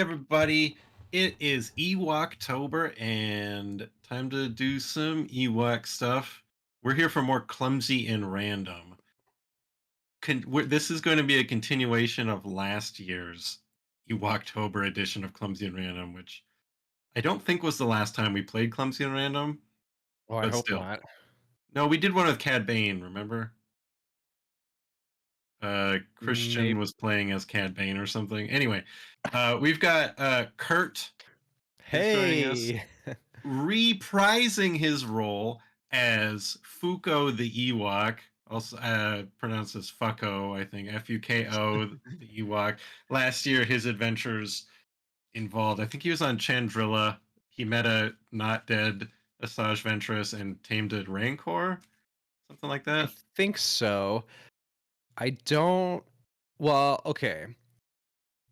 everybody. It is Ewoktober and time to do some Ewok stuff. We're here for more Clumsy and Random. This is going to be a continuation of last year's Ewoktober edition of Clumsy and Random, which I don't think was the last time we played Clumsy and Random, Oh, I but hope still. not. No, we did one with Cad Bane, remember? Christian Maybe. was playing as Cad Bane or something. Anyway, we've got Kurt is joining us, Hey! reprising his role as Fuko the Ewok, also pronounced as Fucko, I think, Fuko the Ewok. Last year, his adventures involved, I think he was on Chandrilla. He met a not dead Asajj Ventress and tamed a Rancor, something like I that. think so. I don't. Well, okay.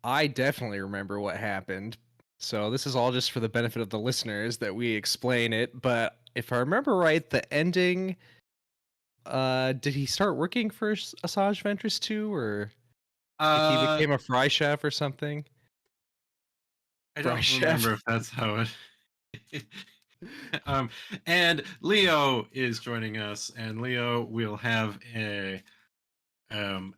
I definitely remember what happened. So this is all just for the benefit of the listeners that we explain it. But if I remember right, the ending. Did he start working for Asajj Ventress too, or like he Uh, became a fry chef or something? I Fry don't chef. remember if that's how it. um, and Leo is joining us, and Leo will have um,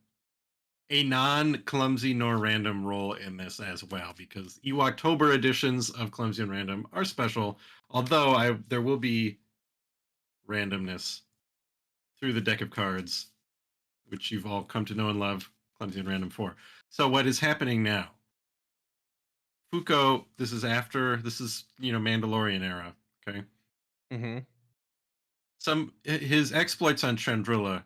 a non-clumsy nor random role in this as well, because Ewoktober editions of Clumsy and Random are special. Although there will be randomness through the deck of cards, which you've all come to know and love Clumsy and Random for. So what is happening now? Fuko, this is Mandalorian era. Okay. Mm-hmm. His exploits on Chandrilla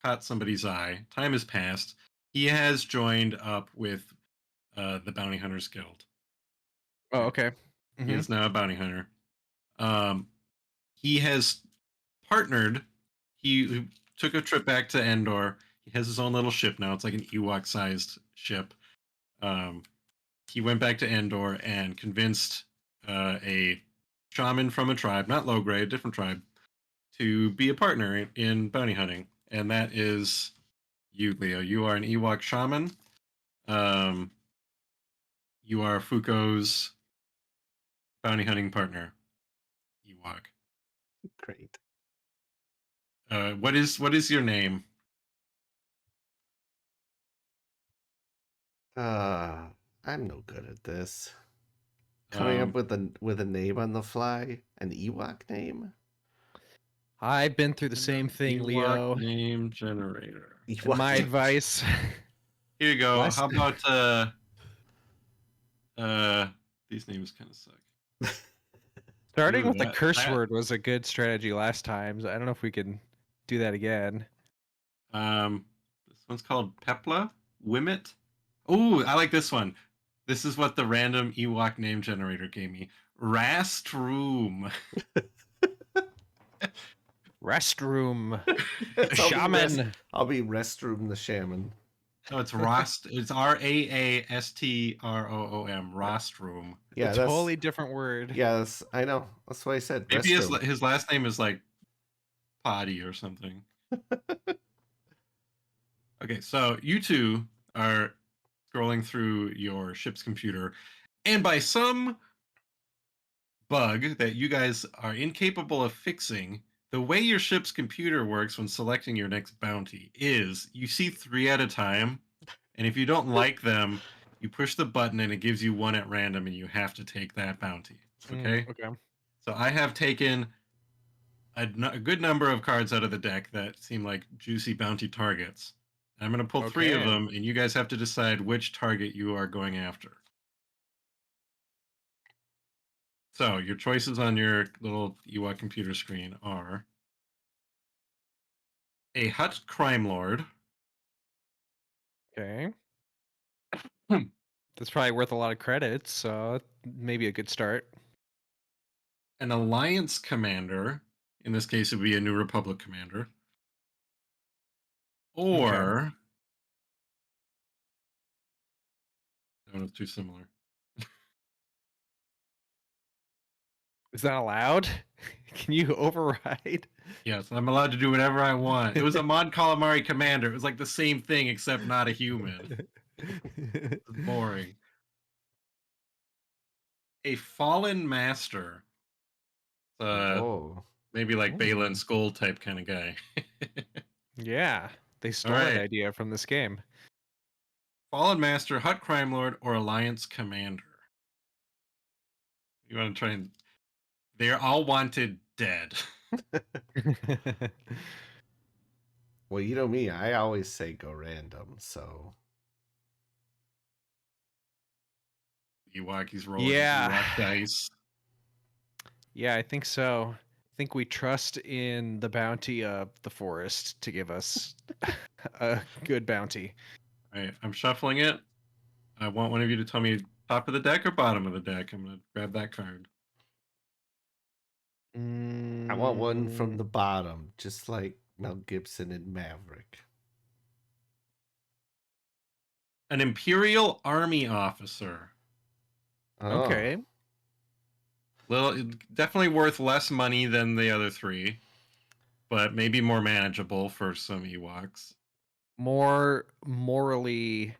caught somebody's eye. Time has passed. He has joined up with the Bounty Hunters Guild. Oh, Okay. okay. He Mm-hmm. is now a bounty hunter. Um, he has partnered. He took a trip back to Endor. He has his own little ship now. It's like an Ewok-sized ship. Um, he went back to Endor and convinced a shaman from a tribe, not low grade, different tribe, to be a partner in bounty hunting. And that is you, Leo. You are an Ewok shaman. Um, you are Fuko's bounty hunting partner, Ewok. Great. What is your name? I'm no good at this. Coming up Um, with a name on the fly, an Ewok name. I've been through the same thing, Ewok Leo. name generator. And Ewok my name. advice. Here you go. Last How about uh these names kind of suck. Starting Ooh, with the curse that word was a good strategy last time. So I don't know if we can do that again. this one's called Pepla Wimmet. Ooh, I like this one. This is what the random Ewok name generator gave me. Raastroom. Restroom. The I'll be shaman. Restroom the shaman. No, it's Rost. It's Raastroom. Rostroom. A Yeah, totally different word. I know. That's why I said Maybe his restroom. his last name is like Potty or something. Okay, so you two are scrolling through your ship's computer, and by some bug that you guys are incapable of fixing, the way your ship's computer works when selecting your next bounty is you see 3 at a time, and if you don't like them, you push the button and it gives you one at random, and you have to take that bounty. Okay? Okay. So I have taken a good number of cards out of the deck that seem like juicy bounty targets. I'm going to pull 3 of Okay. them, and you guys have to decide which target you are going after. So your choices on your little Ewok computer screen are a Hut Crime Lord, Okay. an That's probably worth a lot of credits, so maybe a good start. Alliance Commander. In this case, it would be a New Republic Commander. Okay. Or, I don't know, it's too similar. Is that allowed? Can you override? Yes, I'm allowed to do whatever I want. It was a Mon Calamari Commander. It was like the same thing, except not a human. It's boring. a fallen master. Oh. Maybe like Balin Ooh. Skull type kind of guy. Yeah, they All stole that right. idea from this game. Fallen master, hut crime lord, or alliance commander. You want to try and? They're all wanted dead. Well, you know me, I always say go random, so Ewok, he's rolling his Yeah. Ewok dice. Yeah, I think so. I think we trust in the bounty of the forest to give us a good bounty. All right, I'm shuffling it. I want one of you to tell me top of the deck or bottom of the deck. I'm gonna grab that card. I want one from Mm, the bottom, just like Mel Gibson in Maverick. An Imperial Army officer. Oh, okay. Definitely worth less money than the other three, but maybe more manageable for some Ewoks. More morally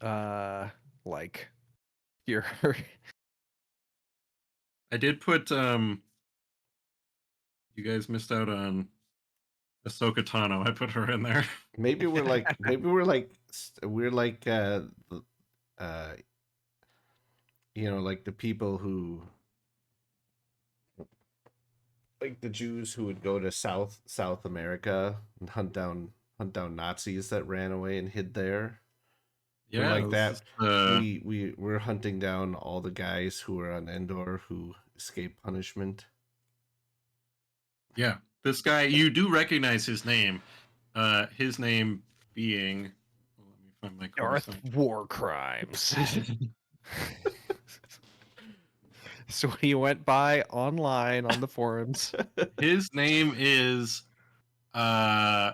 like you're I did put you guys missed out on Ahsoka Tano. I put her in there. we're like uh like the people who like the Jews who would go to South America and hunt down Nazis that ran away and hid there. We're Yeah, like this is that. We're hunting down all the guys who are on Endor who escape punishment. yeah. This guy, you do recognize his name. His name being well, let me find my Darth course. War Crimes. So he went by online on the forums. His name is uh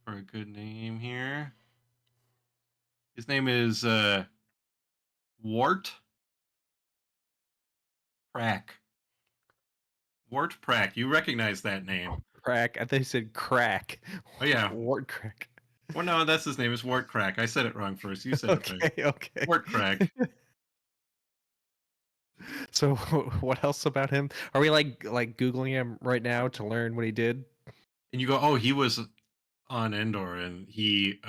for a good name here. His name is Wart Prack. Wart Prack. You recognize that name. Crack. I think he said crack. Oh yeah. Wart crack. Well no, that's his name. Is Wart Crack. I said it wrong first. You said it right. Okay, okay. Wart Crack. So what else about him? Are we like Googling him right now to learn what he did? And you go, oh, he was on Endor and Oh he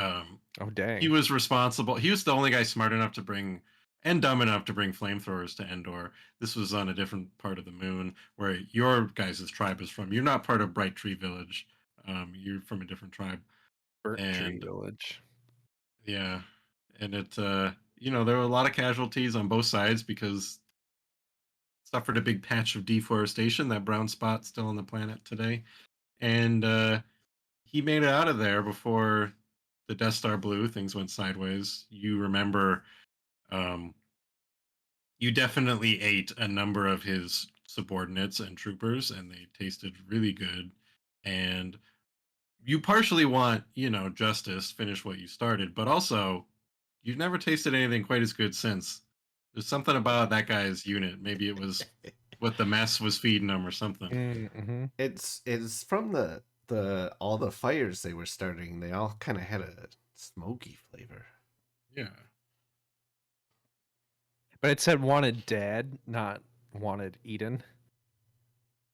dang. was responsible. He was the only guy smart enough to bring and dumb enough to bring flamethrowers to Endor. This was on a different part of the moon where your guys' tribe is from. You're not part of Bright Tree Village. You're from a different tribe. Burnt Tree And Village. yeah, and there were a lot of casualties on both sides because suffered a big patch of deforestation, that brown spot still on the planet today. And he made it out of there before the Death Star blew. Things went sideways. You remember, um, you definitely ate a number of his subordinates and troopers, and they tasted really good. And you partially want, justice, finish what you started, but also you've never tasted anything quite as good since. There's something about that guy's unit. Maybe it was what the mess was feeding him or something. Mm-hmm. It's from the all the fires they were starting. They all kind of had a smoky flavor. Yeah. But it said wanted dead, not wanted eaten.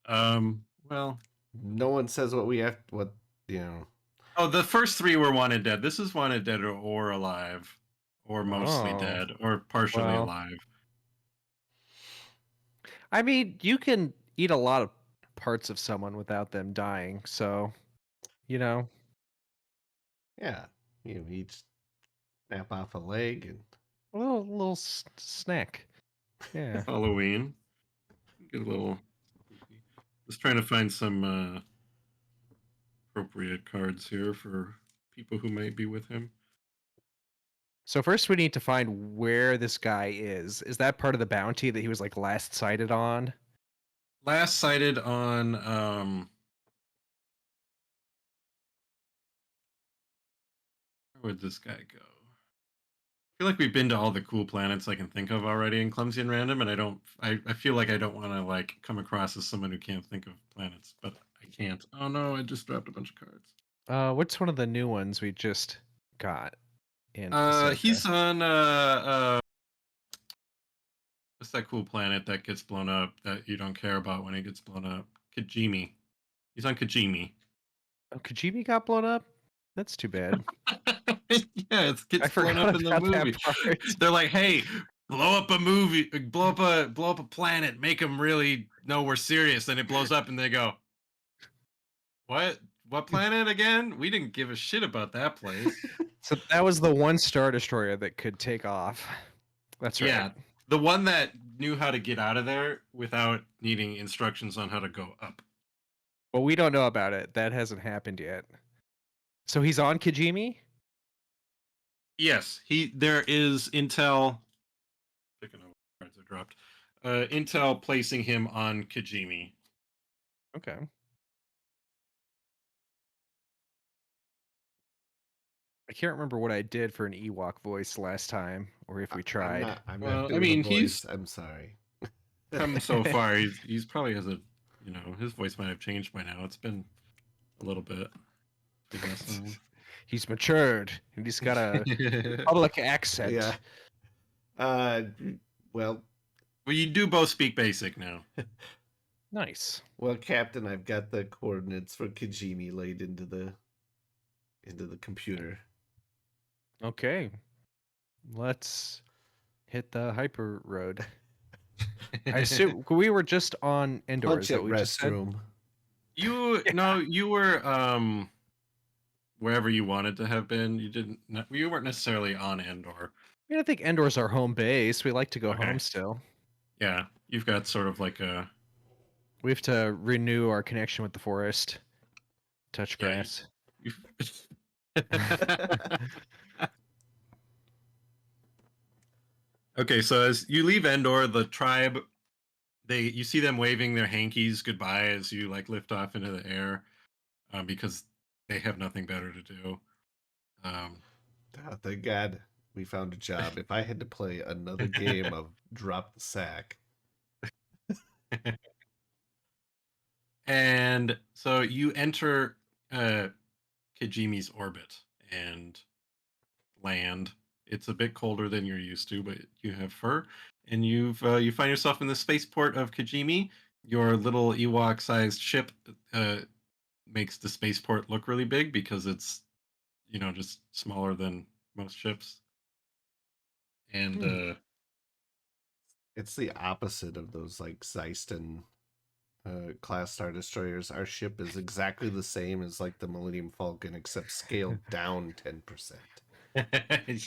Well, No one says what we have. What you know? oh, the first three were wanted dead. This is wanted dead or alive, or mostly Oh. dead, or partially Well, alive. I mean, you can eat a lot of parts of someone without them dying, so you know. Yeah, you snap off a leg and A little snack. Yeah. Halloween. Get a little. Just trying to find some appropriate cards here for people who might be with him. So first we need to find where this guy is. Is that part of the bounty that he was like last sighted on? Last sighted on where would this guy go? I feel like we've been to all the cool planets I can think of already in Clumsy and Random, and I feel like I don't want to like come across as someone who can't think of planets, but I can't. Oh no, I just dropped a bunch of cards. What's one of the new ones we just got? in Ahsoka? He's on what's that cool planet that gets blown up that you don't care about when it gets blown up? Kijimi. He's on Kijimi. Oh, Kajimi got blown up? That's too bad. Yeah, it I gets blown forgot up in the about that movie. part. They're like, "Hey, blow up a planet, make them really know we're serious." Then it blows up, and they go, "What? What planet again? We didn't give a shit about that place." So that was the one Star Destroyer that could take off. That's right. Yeah, the one that knew how to get out of there without needing instructions on how to go up. But we don't know about it. That hasn't happened yet. So he's on Kijimi? Yes, there is intel. Picking up cards I dropped. Intel placing him on Kijimi. Okay. I can't remember what I did for an Ewok voice last time, or if we tried. I'm Well, not I doing mean, a he's- voice. I'm sorry. Come so far. He's probably has a, his voice might have changed by now. It's been a little bit. I guess. He's matured, and he's got a public accent. Yeah. Well, Well, you do both speak basic now. Nice. well, Captain, I've got the coordinates for Kijimi laid into the computer. Okay. Let's hit the hyper road. I assume we were just on Endor. Punch Is that at what we just said? restroom. You were wherever you wanted to have been. You weren't necessarily on Endor. I mean, I think Endor's our home base. We like to go Okay. home still. Yeah, you've got sort of like a We have to renew our connection with the forest. Touch Yeah, grass. Okay, so as you leave Endor, the tribe, you see them waving their hankies goodbye as you like lift off into the air, because they have nothing better to do. Oh, thank God we found a job. If I had to play another game of drop the sack. And so you enter Kijimi's orbit and land. It's a bit colder than you're used to, but you have fur, and you find yourself in the spaceport of Kijimi. Your little Ewok-sized ship makes the spaceport look really big because it's just smaller than most ships. And It's the opposite of those like Zeiston class Star Destroyers. Our ship is exactly the same as like the Millennium Falcon, except scaled down 10%.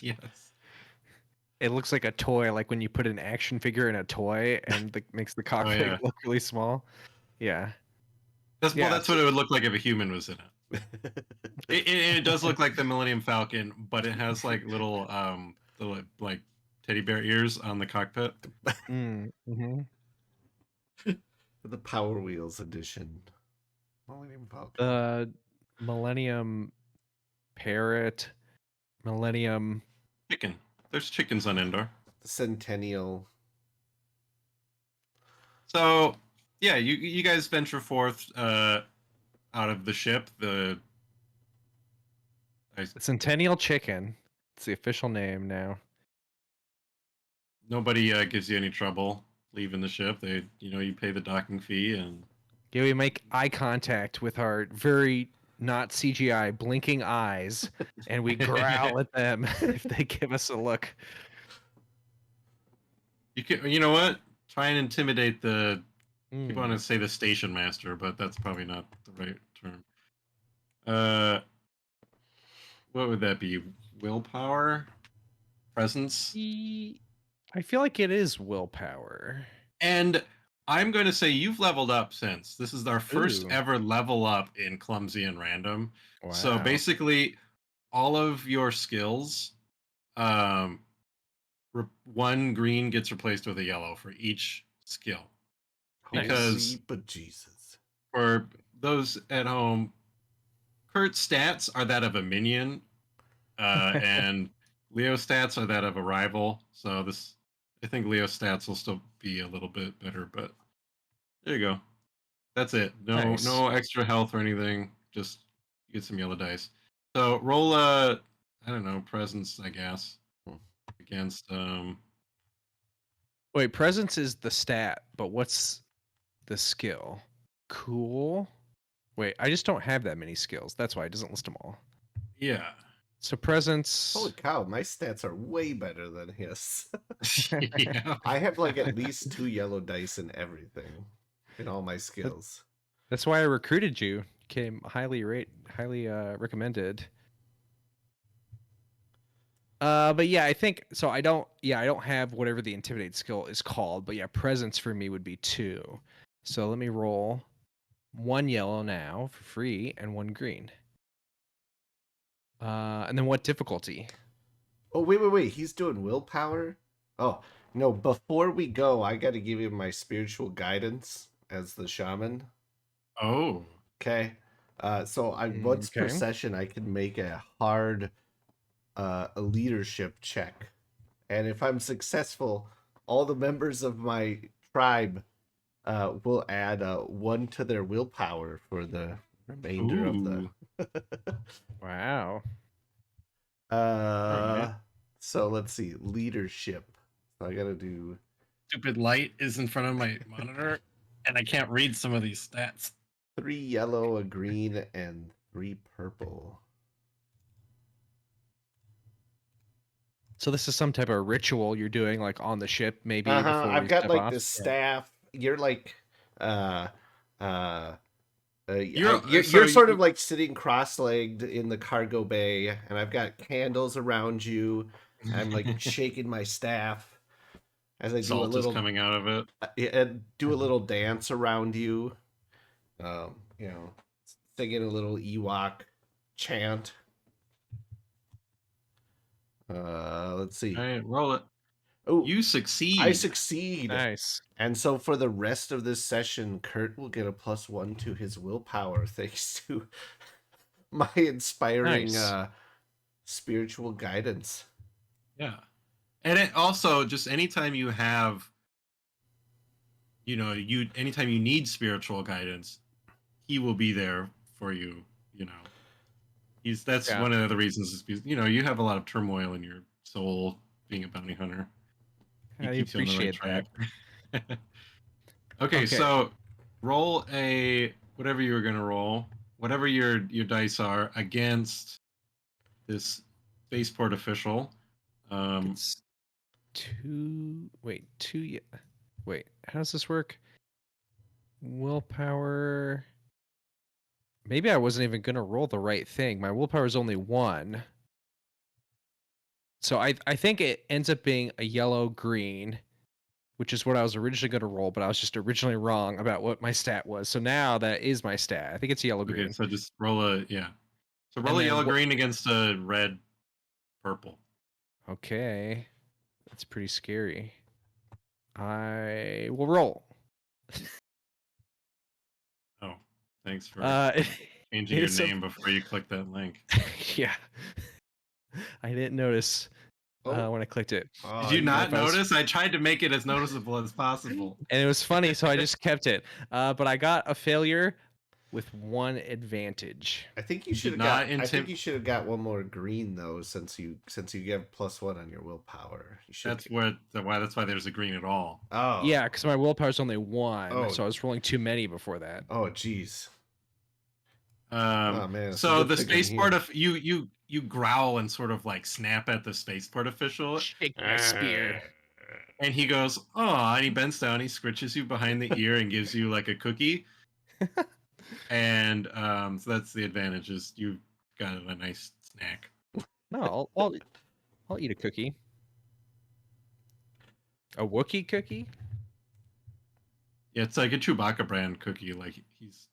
yes. It looks like a toy, like when you put an action figure in a toy and makes the cockpit yeah. look really small. Yeah. That's Yeah, that's what it would look like if a human was in it. It does look like the Millennium Falcon, but it has like little like teddy bear ears on the cockpit. Mm-hmm. The Power Wheels edition. Millennium Falcon. The Millennium Parrot, Millennium Chicken. There's chickens on Endor. The Centennial. So yeah, you guys venture forth out of the ship. The Centennial Chicken. It's the official name now. nobody gives you any trouble leaving the ship. You pay the docking fee and Yeah, we make eye contact with our very not CGI blinking eyes, and we growl at them if they give us a look. you know what? Try and intimidate the. Mm. People want to say the station master, but that's probably not the right term. What would that be? Willpower, presence, I feel like it is willpower. and I'm going to say you've leveled up since. This is our first Ooh. ever level up in Clumsy and Random. Wow. So basically, all of your skills, one green gets replaced with a yellow for each skill. Because Holy but Jesus. for those at home, Kurt's stats are that of a minion, and Leo's stats are that of a rival. So I think Leo's stats will still be a little bit better, but there you go. That's it. Nice. No extra health or anything. Just get some yellow dice. So roll a I don't know, presence, I guess. Against Wait, presence is the stat, but what's the skill? Cool. Wait, I just don't have that many skills. That's why it doesn't list them all. yeah. So presence. Holy cow, my stats are way better than his. Yeah. I have like at least 2 yellow dice in everything, in all my skills. That's why I recruited you. Came highly recommended. But yeah, I think so. I don't have whatever the intimidate skill is called, but yeah, presence for me would be 2. So let me roll 1 yellow now for free and 1 green. And then what difficulty? Oh, wait. He's doing willpower? Oh, no. Before we go, I got to give you my spiritual guidance as the shaman. Oh. Okay. So once per Okay. session, I can make a hard a leadership check. And if I'm successful, all the members of my tribe will add 1 to their willpower for the remainder of the. Wow. Alright. So let's see, leadership. So I gotta do. Stupid light is in front of my monitor, and I can't read some of these stats. 3 yellow, a green, and 3 purple. So this is some type of ritual you're doing, like on the ship, maybe before I've we got step like off. this staff. You're like, You're you're sort of like sitting cross-legged in the cargo bay, and I've got candles around you. I'm like shaking my staff as I do a salt is little coming out of it. and do a little dance around you. You know, singing a little Ewok chant. Let's see. All right, roll it. Oh, You succeed. I succeed. Nice. And so for the rest of this session, Kurt will get a +1 to his willpower thanks to my inspiring Nice. spiritual guidance. Yeah. And it also, just anytime you have, anytime you need spiritual guidance, he will be there for you, That's Yeah. one of the reasons is because, you have a lot of turmoil in your soul being a bounty hunter. He I keeps you on the right appreciate that. track. Okay, so roll whatever you were gonna roll, whatever your dice are against this spaceport official. It's 2. Wait, 2. Wait, how does this work? Willpower. Maybe I wasn't even gonna roll the right thing. My willpower is only 1. So I think it ends up being a yellow green, which is what I was originally going to roll, but I was just originally wrong about what my stat was. So now that is my stat. I think it's yellow green. Okay, so just roll So roll And a then yellow green against a red purple. Okay. That's pretty scary. I will roll. Oh, thanks for changing it your is a- name before you click that link. Yeah. I didn't notice when I clicked it. Did you not if I was- notice? I tried to make it as noticeable as possible. And it was funny, so I just kept it. But I got a failure with 1 advantage. I think you should have not got. I think you should have got 1 more green though, since you have +1 on your willpower. You should. That's why there's a green at all. Oh Yeah, because my willpower's only 1, Oh. so I was rolling too many before that. Oh jeez. Oh man. So the spaceport of you growl and sort of like snap at the spaceport official. Shake my spear. And he goes, oh, and he bends down, he scritches you behind the ear and gives you like a cookie. And so that's the advantage, is you got a nice snack. No, I'll eat a cookie. A Wookiee cookie? Yeah, it's like a Chewbacca brand cookie. Like he's,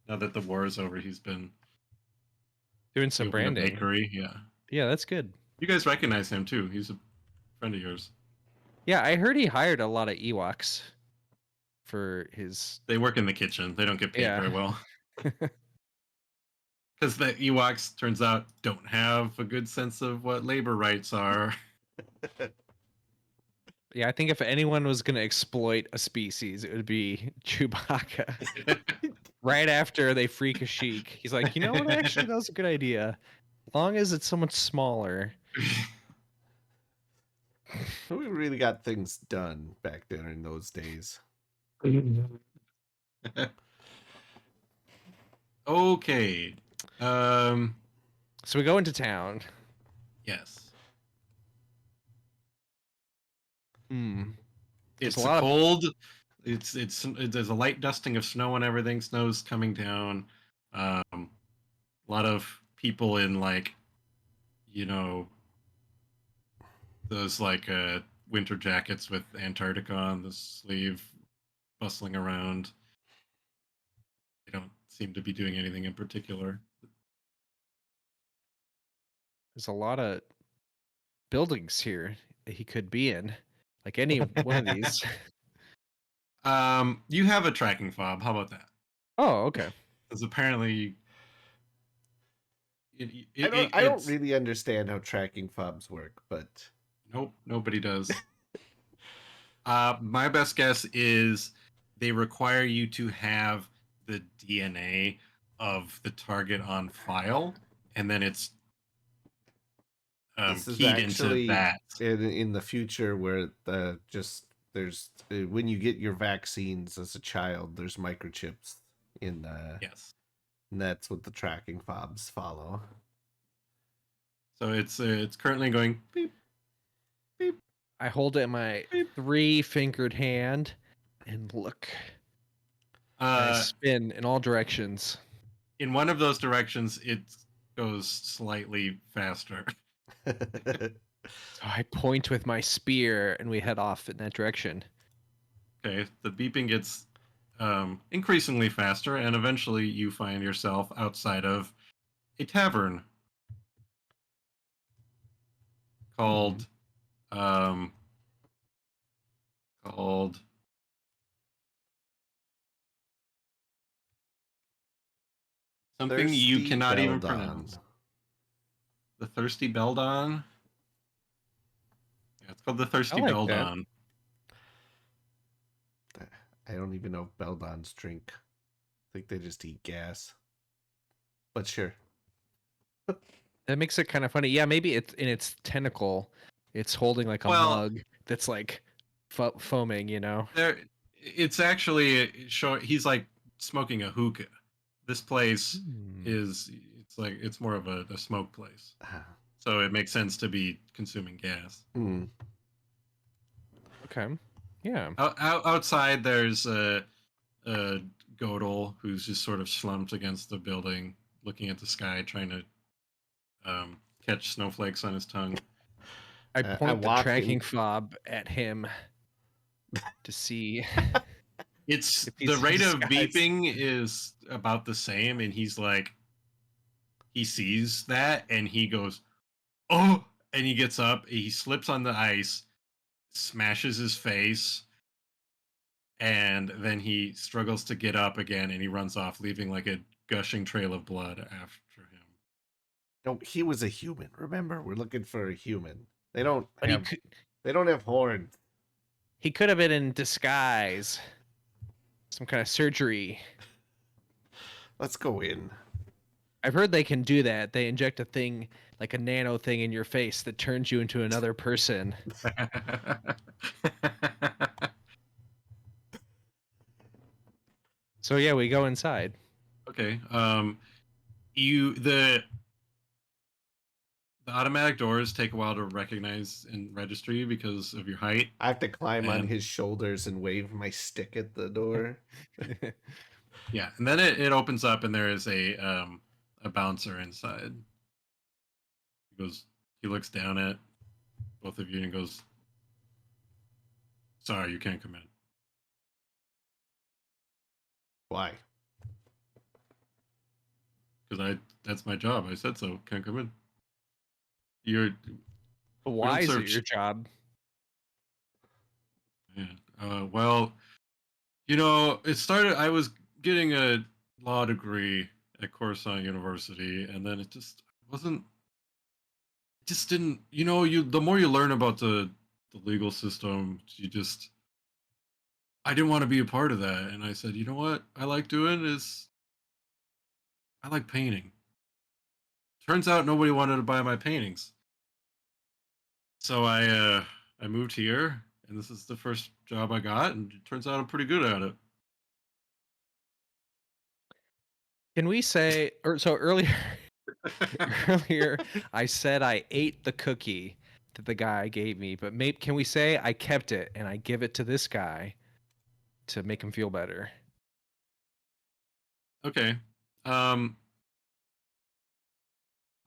now that the war is over, he's been Doing some opened a branding. bakery. Yeah. Yeah, that's good. You guys recognize him too. He's a friend of yours. Yeah, I heard he hired a lot of Ewoks for his. They work in the kitchen. They don't get paid very well. Because the Ewoks, turns out, don't have a good sense of what labor rights are. Yeah, I think if anyone was going to exploit a species, it would be Chewbacca. Right after they free Kashyyyk, he's like, you know what? Actually, that was a good idea. long as it's so much smaller. We really got things done back there in those days. Okay. So we go into town. Yes. Hmm. There's It's a a lot of cold. There's a light dusting of snow and everything. Snow's coming down. A lot of people in like, you know, those like winter jackets with Antarctica on the sleeve, bustling around. They don't seem to be doing anything in particular. there's a lot of buildings here that he could be in. Like any one of these. You have a tracking fob. How about that? Oh, okay. Because apparently, I don't it's really understand how tracking fobs work, but nope, nobody does. My best guess is they require you to have the DNA of the target on file, and then it's this is keyed into actually that. in the future where there's when you get your vaccines as a child, there's microchips in Yes. and that's what the tracking fobs follow. So it's currently going beep beep I hold it in my beep. 3-fingered hand and look. And I Uh, spin in all directions. in one of those directions, it goes slightly faster. So I point with my spear and we head off in that direction. Okay, the beeping gets increasingly faster, and eventually you find yourself outside of a tavern called um, called something you Thirsty cannot even Beldon. pronounce. The Thirsty Beldon. Yeah, it's called the I Thirsty like that. Beldon. I don't even know if Beldons drink. I think they just eat gas. But sure. That makes it kind of funny. Yeah, maybe it's in its tentacle. It's holding like a Well, mug that's like foaming, you know? there, it's actually show. He's like smoking a hookah. This place Hmm. is it's more of a smoke place, Ah, so it makes sense to be consuming gas. Okay. Yeah. Outside, there's a Godel who's just sort of slumped against the building, looking at the sky, trying to catch snowflakes on his tongue. I I point the walk tracking in. fob at him to see It's if the he's in rate of disguise. beeping is about the same, and he's like, he sees that, and he goes, "Oh!" And he gets up, he slips on the ice, smashes his face, and then he struggles to get up again, and he runs off, leaving like a gushing trail of blood after him. No, he was a human. Remember, we're looking for a human. They don't But have. They don't have horns. he could have been in disguise. Some kind of surgery. Let's go in. I've heard they can do that. They inject a thing, like a nano thing in your face that turns you into another person. So yeah, we go inside. Okay. You the automatic doors take a while to recognize and register you because of your height. I have to climb on And his shoulders and wave my stick at the door. yeah, and then it opens up and there is a bouncer inside. He goes he looks down at both of you and goes, "Sorry, you can't come in." Why? Because I that's my job. I said so. Can't come in. You're we Why don't is serve it your job? yeah. Well, it started. I was getting a law degree at Coruscant University, and then it just wasn't. It just didn't. You the more you learn about the legal system, you just. I didn't want to be a part of that, and I said, you know what I like doing is I like painting. turns out nobody wanted to buy my paintings. So I moved here, and this is the first job I got, and it turns out I'm pretty good at it. Can we say, or so earlier, earlier I said I ate the cookie that the guy gave me, but maybe can we say I kept it and I give it to this guy to make him feel better? Okay. Um,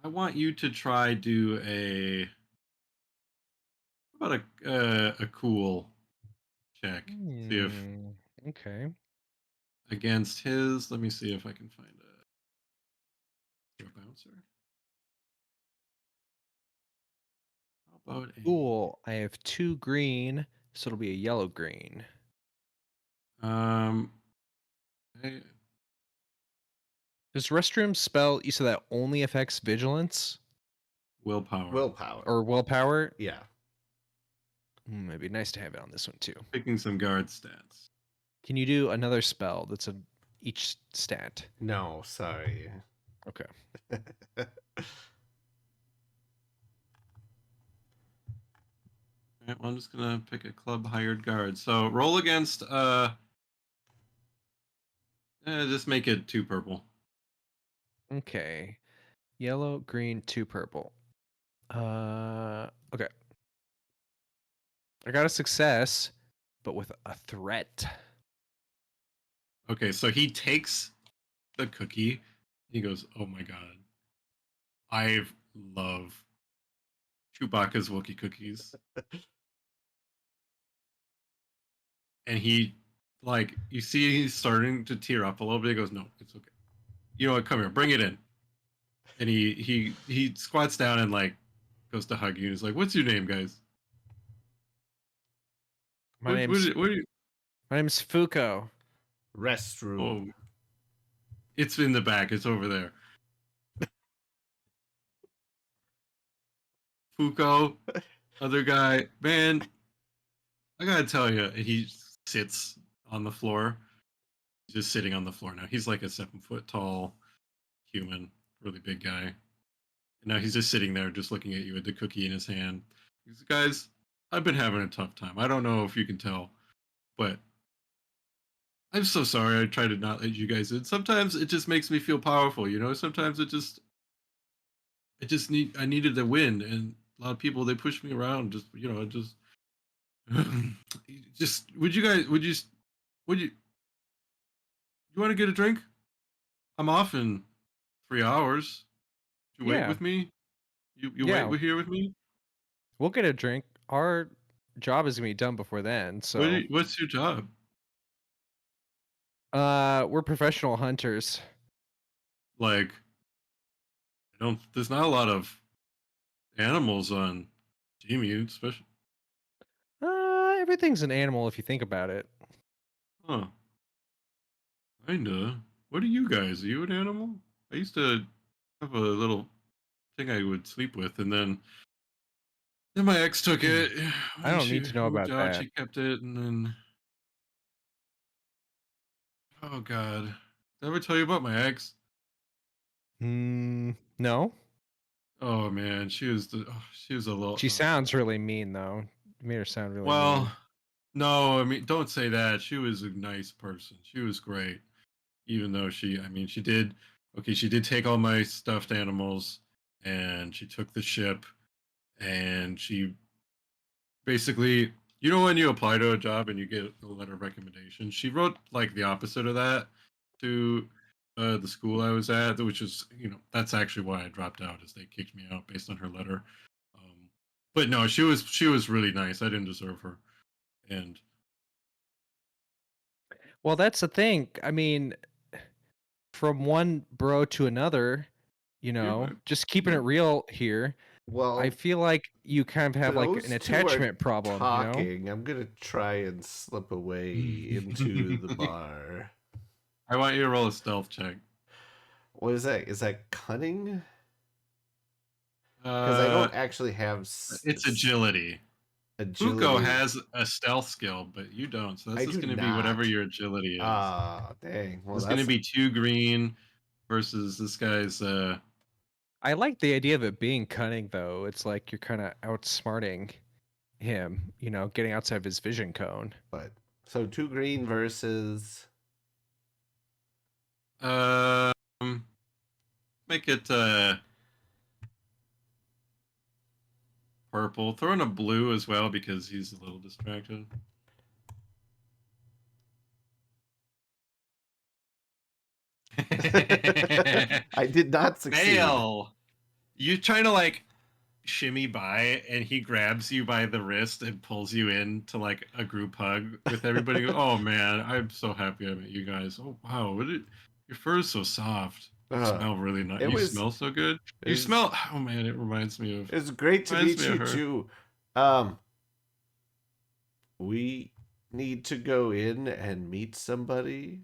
I want you to try do how about a cool check. See if Okay. against his. Let me see if I can find a bouncer. How about Cool. I have 2 green, so it'll be a yellow green. um I, Does restroom spell you said that only affects vigilance willpower? Willpower. or willpower? Yeah. It'd be nice to have it on this one too. Picking some guard stats. Can you do another spell that's a each stat? No, sorry. Okay. Alright, well, I'm just gonna pick a club hired guard. So roll against just make it 2 purple. Okay. Yellow, green, 2 purple. Okay. I got a success, but with a threat. Okay, so he takes the cookie. He goes, "Oh my god, I love Chewbacca's Wookiee cookies," and he, like, you see, he's starting to tear up a little bit. He goes, "No, it's okay. You know what? Come here, bring it in." And he squats down and like goes to hug you. And he's like, "What's your name, guys? My name's What are you?" my name's Fuko. Restroom. Oh, it's in the back. It's over there. Fuko, other guy, man. I gotta tell you, he sits on the floor. He's just sitting on the floor now. He's like a 7 foot tall human, really big guy. And now he's just sitting there, just looking at you with the cookie in his hand. He's, guys, I've been having a tough time. I don't know if you can tell, but I'm so sorry. I try to not let you guys in. Sometimes it just makes me feel powerful, you know. Sometimes I needed to win, and a lot of people they push me around. Just just just would you want to get a drink? I'm off in 3 hours. You wait Yeah. with me. You wait Yeah. here with me. We'll get a drink. Our job is gonna be done before then, so What's your job? we're professional hunters. Like, I don't. There's not a lot of animals on Gmu, especially. Everything's an animal if you think about it. Huh? Kinda. What are you guys? Are you an animal? I used to have a little thing I would sleep with, and then my ex took it. I When don't she need to know moved about out, that. she kept it, and then oh god, did I ever tell you about my ex? No. Oh man, she was a little. She sounds really mean though. You made her sound really mean. Well, no, I mean, don't say that. She was a nice person. She was great, even though I mean, she did. Okay, she did take all my stuffed animals, and she took the ship, and she basically, when you apply to a job and you get a letter of recommendation, she wrote like the opposite of that to the school I was at, which is, that's actually why I dropped out, is they kicked me out based on her letter. Um, but no, she was really nice. I didn't deserve her, and Well, that's the thing. I mean, from one bro to another, you're my just keeping it you're real here. I Well, feel like you kind of have like an those two are attachment problem. talking. I'm gonna try and slip away into the bar. I want you to roll a stealth check. What is that? Is that cunning? Because I Uh, don't actually have it's agility. Fuko agility. has a stealth skill, but you don't. So that's I just do going to be whatever not. your agility is. Ah, dang. Well, It's going to that's be 2 green versus this guy's I like the idea of it being cunning, though. It's like you're kind of outsmarting him, getting outside of his vision cone. But so 2 green versus Um, make it purple. Throw in a blue as well because he's a little distracted. I did not succeed. Fail. You trying to like shimmy by, and he grabs you by the wrist and pulls you into like a group hug with everybody. Oh man, I'm so happy I met you guys. Oh wow, your fur is so soft. You smell really nice. You smell so good. You smell. Oh man, it reminds me of. It's great to meet you too. We need to go in and meet somebody.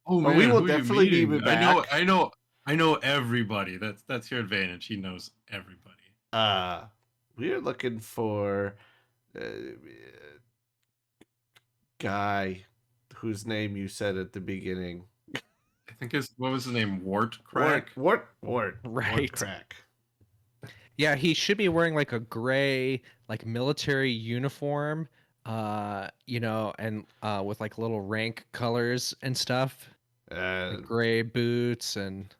Oh But man, we will who are you definitely be meeting? back. I know everybody. That's your advantage. He knows everybody. We're looking for guy whose name you said at the beginning. I think what was his name? Wart Crack. Wart Right. Crack. Yeah, he should be wearing like a gray, like military uniform, and with like little rank colors and stuff. Like gray boots and.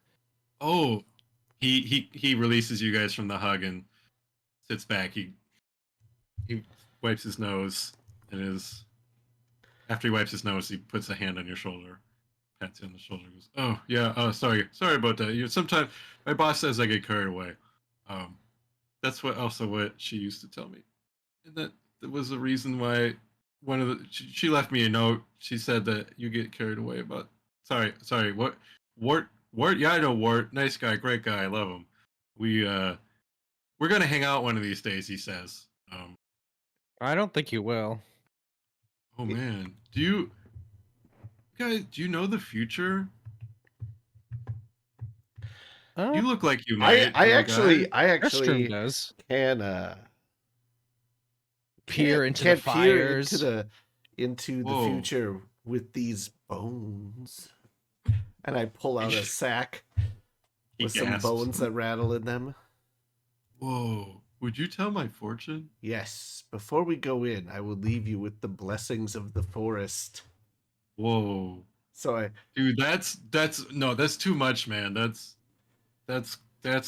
Oh, he releases you guys from the hug and sits back. He wipes his nose and after he wipes his nose, he puts a hand on your shoulder, pats you on the shoulder, goes, "Oh yeah, sorry about that. Sometimes my boss says I get carried away. That's what she used to tell me, and that was the reason why she left me a note. She said that you get carried away, but sorry, what Wart? Yeah, I know Wart. Nice guy, great guy. I love him. We're gonna hang out one of these days," he says. I don't think you will. Oh man, do you know the future? You look like you might. I little guy. actually does. can peer into the fires. into the future with these bones. And I pull out a sack with some bones that rattle in them. Whoa. Would you tell my fortune? Yes. Before we go in, I will leave you with the blessings of the forest. Whoa. So dude, that's too much, man. That's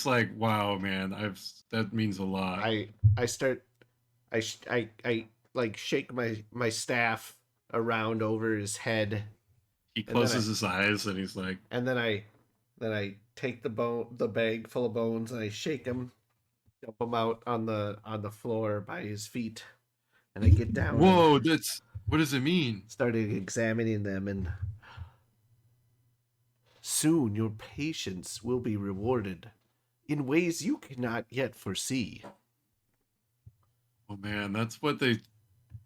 like, wow, man. That means a lot. I like shake my staff around over his head. He closes his eyes and he's like, and then I take the bag full of bones and I shake him, dump him out on the floor by his feet, and I get down. Whoa, what does it mean? Started examining them, and soon your patience will be rewarded in ways you cannot yet foresee. Oh man, that's what they.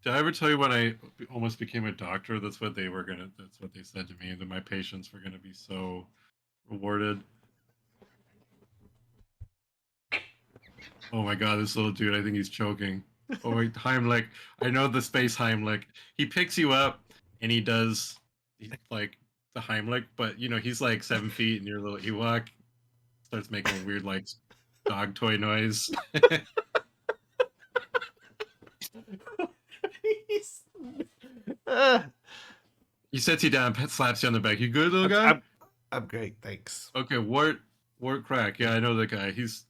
Did I ever tell you when I almost became a doctor? That's what they said to me, that my patients were gonna be so rewarded. Oh my god, this little dude, I think he's choking. Oh wait, Heimlich. I know the space Heimlich. He picks you up and he does like the Heimlich, but he's like 7 feet and your little Ewok starts making a weird like dog toy noise. He sets you down, slaps you on the back. You good, little guy? I'm great, thanks. Okay, Wart Crack. Yeah, I know that guy. He's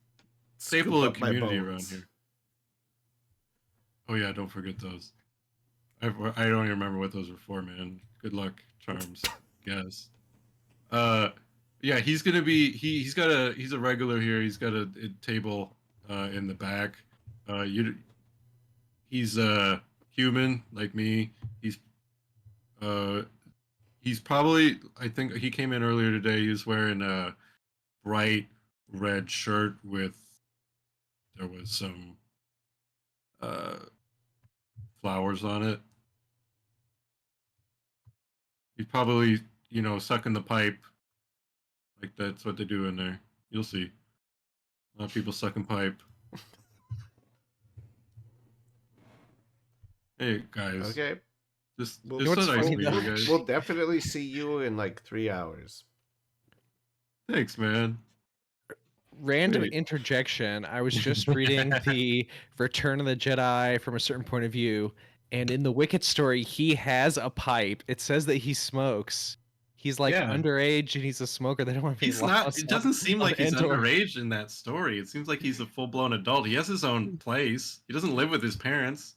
staple of community around here. Oh yeah, don't forget those. I don't even remember what those were for, man. Good luck, charms. Yes. Yeah, he's gonna be. He's a regular here. He's got a table in the back. He's human like me. He's probably. I think he came in earlier today. He was wearing a bright red shirt with. There was some flowers on it. He's probably, sucking the pipe. Like that's what they do in there. You'll see. A lot of people sucking pipe. Hey guys. Okay. Just so nice to meet you guys. We'll definitely see you in like 3 hours. Thanks, man. random Great. interjection. I was just reading the Return of the Jedi from a certain point of view, and in the Wicket story, he has a pipe. It says that he smokes. He's like Yeah. underage and he's a smoker. They don't have any He's not. laws It doesn't seem on like he's Endor. underage in that story. It seems like he's a full blown adult. He has his own place. He doesn't live with his parents.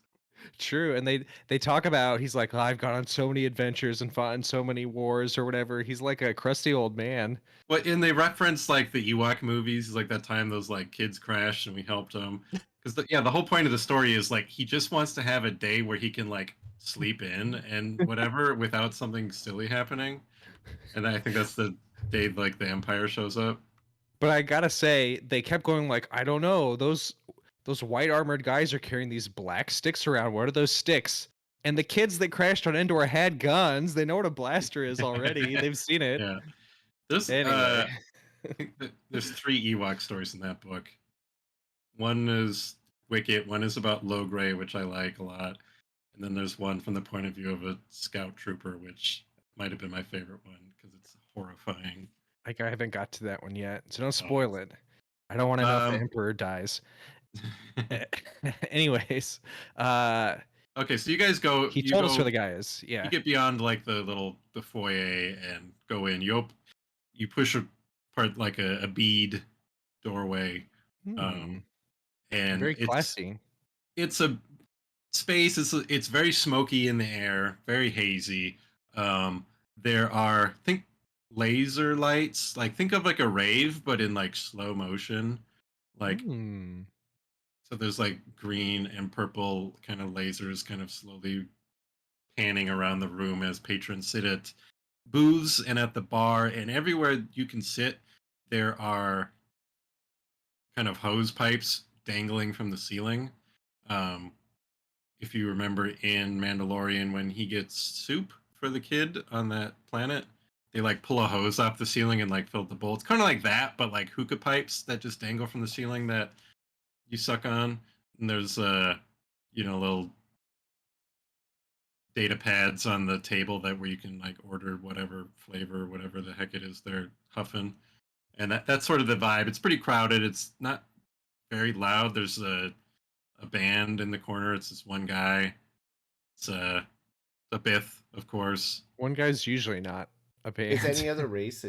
True, and they talk about he's like, I've gone on so many adventures and fought in so many wars or whatever. He's like a crusty old man. But and they reference like the Ewok movies, like that time those like kids crashed and we helped them. Because the whole point of the story is like he just wants to have a day where he can like sleep in and whatever without something silly happening. And I think that's the day like the Empire shows up. But I gotta say, they kept going like, I don't know, those white armored guys are carrying these black sticks around. What are those sticks? And the kids that crashed on Endor had guns. They know what a blaster is already. They've seen it. Yeah. There's Anyway. I think that there's 3 Ewok stories in that book. One is Wicket, one is about Logray, which I like a lot. And then there's one from the point of view of a scout trooper, which might have been my favorite one because it's horrifying. Like I haven't got to that one yet. So don't Oh, spoil it. I don't want to know if the Um, Emperor dies. Anyways, okay, so you guys go. he You told us who go. the guy is. You Yeah. get beyond like the foyer and go in. You push a part like a bead doorway, Hmm. and Very classy. it's a space. It's very smoky in the air, very hazy. There are think laser lights. Like think of like a rave, but in like slow motion. Like Hmm. so, there's like green and purple kind of lasers, kind of slowly panning around the room as patrons sit at booths and at the bar, and everywhere you can sit, there are kind of hose pipes dangling from the ceiling. Um, if you remember in Mandalorian, when he gets soup for the kid on that planet, they like pull a hose off the ceiling and like fill the bowl. It's kind of like that, but like hookah pipes that just dangle from the ceiling that you suck on. And there's little data pads on the table that where you can like order whatever flavor, whatever the heck it is they're huffing. And that's sort of the vibe. It's pretty crowded. It's not very loud. There's a band in the corner. It's this one guy. It's a Bith, of course. One guy's usually not a band. Is any other race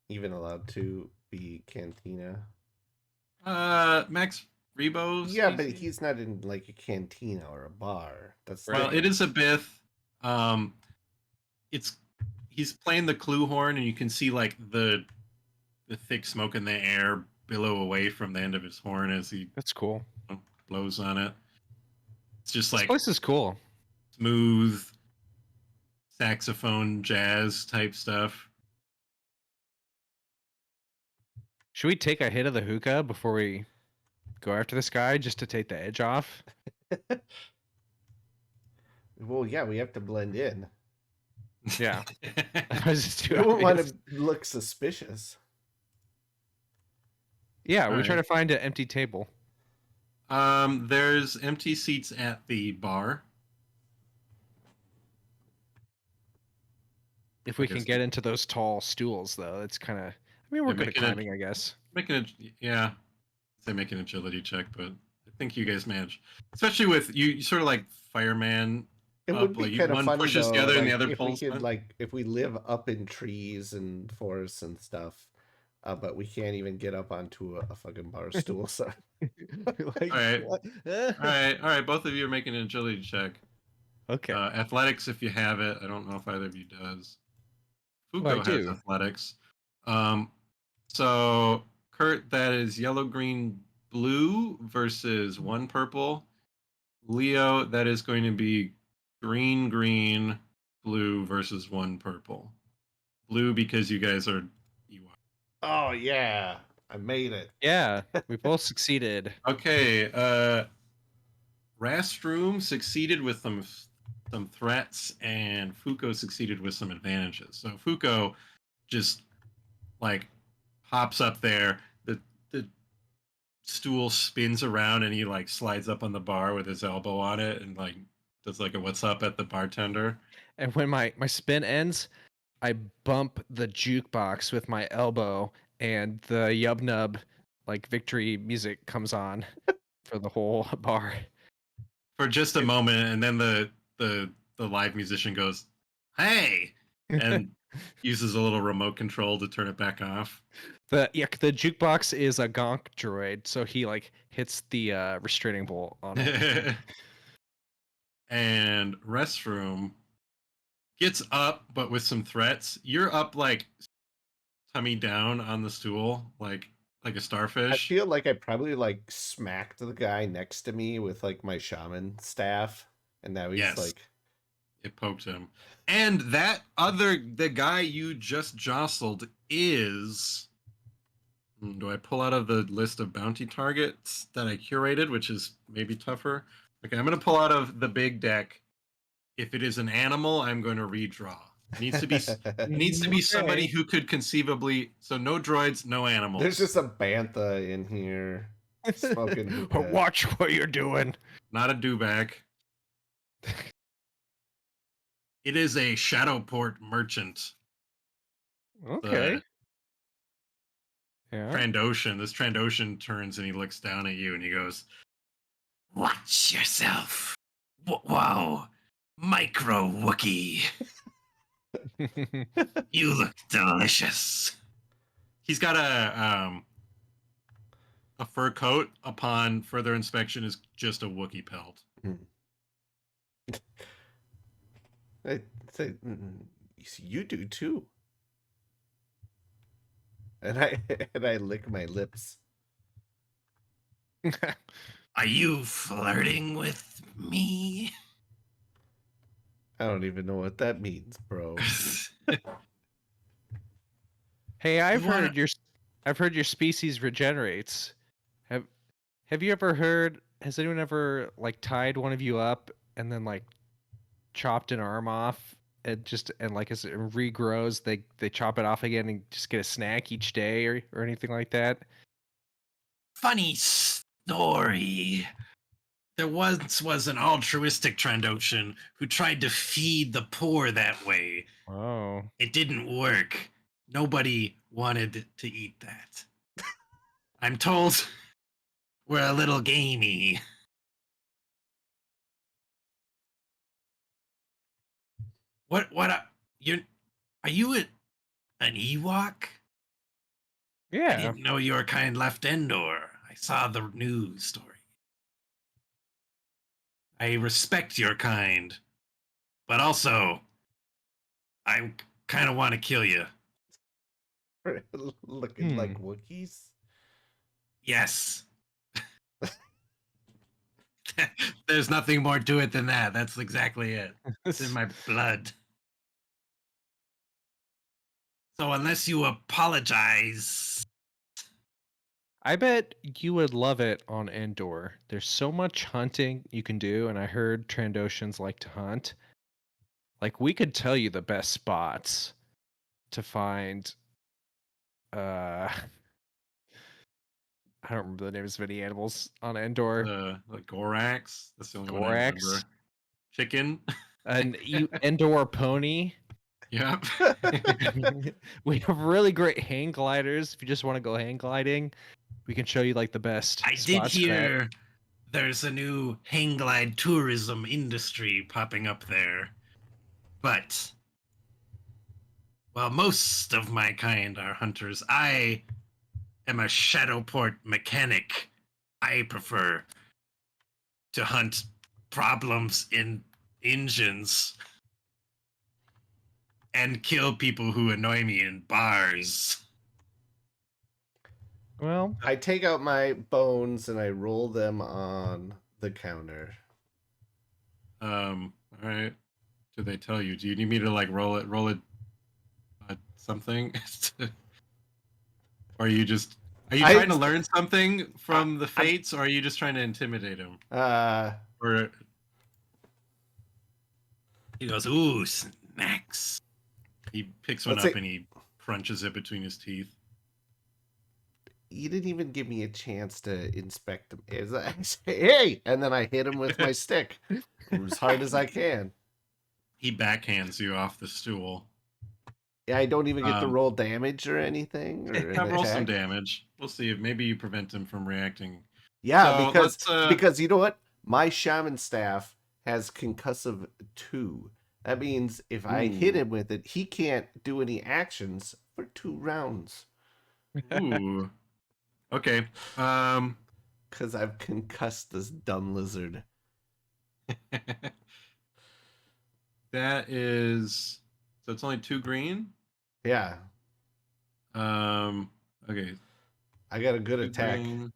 even allowed to be Cantina? Max Rebo's. Yeah, but he's not in like a cantina or a bar. That's Well, it is a Bith. It's he's playing the clue horn, and you can see like the thick smoke in the air billow away from the end of his horn as he That's cool. blows on it. It's just This like place is cool. smooth saxophone jazz type stuff. Should we take a hit of the hookah before we go after this guy just to take the edge off? Well, yeah, we have to blend in. Yeah. I was just You too don't want obvious. to look suspicious. Yeah, we Alright. try to find an empty table. There's empty seats at the bar. If we I can guess- get into those tall stools, though, it's kind of. I mean, we're Yeah, good at making it- climbing, I guess. Say make an agility check, but I think you guys manage. Especially with you sort of like fireman. It would be like kind of one funny pushes though, the other and the like, other if we pulls. could, one. like, if we live up in trees and forests and stuff, but we can't even get up onto a fucking bar stool. So, Like, Alright. what? all right. Both of you are making an agility check. Okay. Athletics, if you have it. I don't know if either of you does. Fuko I has do. athletics. So Kurt, that is yellow, green, blue versus one purple. Leo, that is going to be green, green, blue versus one purple. Blue because you guys are Ewok. oh yeah, I made it. Yeah, we both succeeded. Okay, Raastroom succeeded with some threats, and Fuko succeeded with some advantages. So Fuko just like hops up there. The stool spins around, and he like slides up on the bar with his elbow on it, and like does like a "what's up" at the bartender. And when my spin ends, I bump the jukebox with my elbow, and the Yub Nub like victory music comes on for the whole bar. For just a moment, and then the live musician goes, "Hey," and uses a little remote control to turn it back off. The jukebox is a gonk droid, so he like hits the restraining bolt on it. And Restroom gets up, but with some threats. You're up like tummy down on the stool, like a I starfish. feel like I probably like smacked the guy next to me with like my shaman staff, and now he's Yes. like, It poked him. And the guy you just jostled is. Do I pull out of the list of bounty targets that I curated, which is maybe tougher? Okay, I'm going to pull out of the big deck. If it is an animal, I'm going to redraw. It needs to be somebody Okay. who could conceivably. So no droids, no animals. there's just a bantha in here smoking hookah. Watch what you're doing. Not a dewback. It is a Shadowport merchant. Okay. The Yeah. Trandoshan. This Trandoshan turns and he looks down at you and he goes, "Watch yourself. Whoa, micro Wookie. You look delicious." He's got a fur coat. Upon further inspection, is just a Wookiee pelt. I say, you do too. And I lick my lips. Are you flirting with me? I don't even know what that means, bro. Hey, I've You wanna- heard your species regenerates. Have you ever heard? Has anyone ever like tied one of you up and then like chopped an arm off and like as it regrows, they chop it off again and just get a snack each day or anything like that? Funny story. There once was an altruistic Trandoshan who tried to feed the poor that way. Oh. It didn't work. Nobody wanted to eat that. I'm told we're a little gamey. Are you an Ewok? I Yeah. didn't know your kind left Endor. I saw the news story. I respect your kind, but also I kind of want to kill you. Looking like Wookiees? Yes. There's nothing more to it than that. That's exactly it. It's in my blood. So unless you apologize. I bet you would love it on Endor. There's so much hunting you can do, and I heard Trandoshans like to hunt. Like we could tell you the best spots to find I don't remember the names of any animals on Endor. Like Gorax. That's the only one I Gorax, remember. Chicken. an Endor pony. Yep. We have really great hang gliders. If you just want to go hang gliding, we can show you like the best. I did spots for that. hear there's a new hang glide tourism industry popping up there. But, well, most of my kind are hunters. I am a Shadowport mechanic. I prefer to hunt problems in engines and kill people who annoy me in bars. Well, I take out my bones and I roll them on the counter. All right. Do they tell you? Do you need me to like roll it something? Or are you trying to learn something from the fates, or are you just trying to intimidate him? Or he goes, "Ooh, snacks." He picks one up and he crunches it between his teeth. You didn't even give me a chance to inspect them. I say, hey, and then I hit him with my stick as hard as I can. He backhands you off the stool. Yeah, I don't even get to Um, roll damage or anything or an yeah, roll some attack. damage. We'll see if maybe you prevent him from reacting. Yeah, So let's because you know what? My shaman staff has concussive 2. That means if I hit ooh, him with it, he can't do any actions for 2 rounds. ooh. Okay. Um Because I've concussed this dumb lizard. that is so it's only 2 green. Yeah, Okay, I got a good 2 attack. green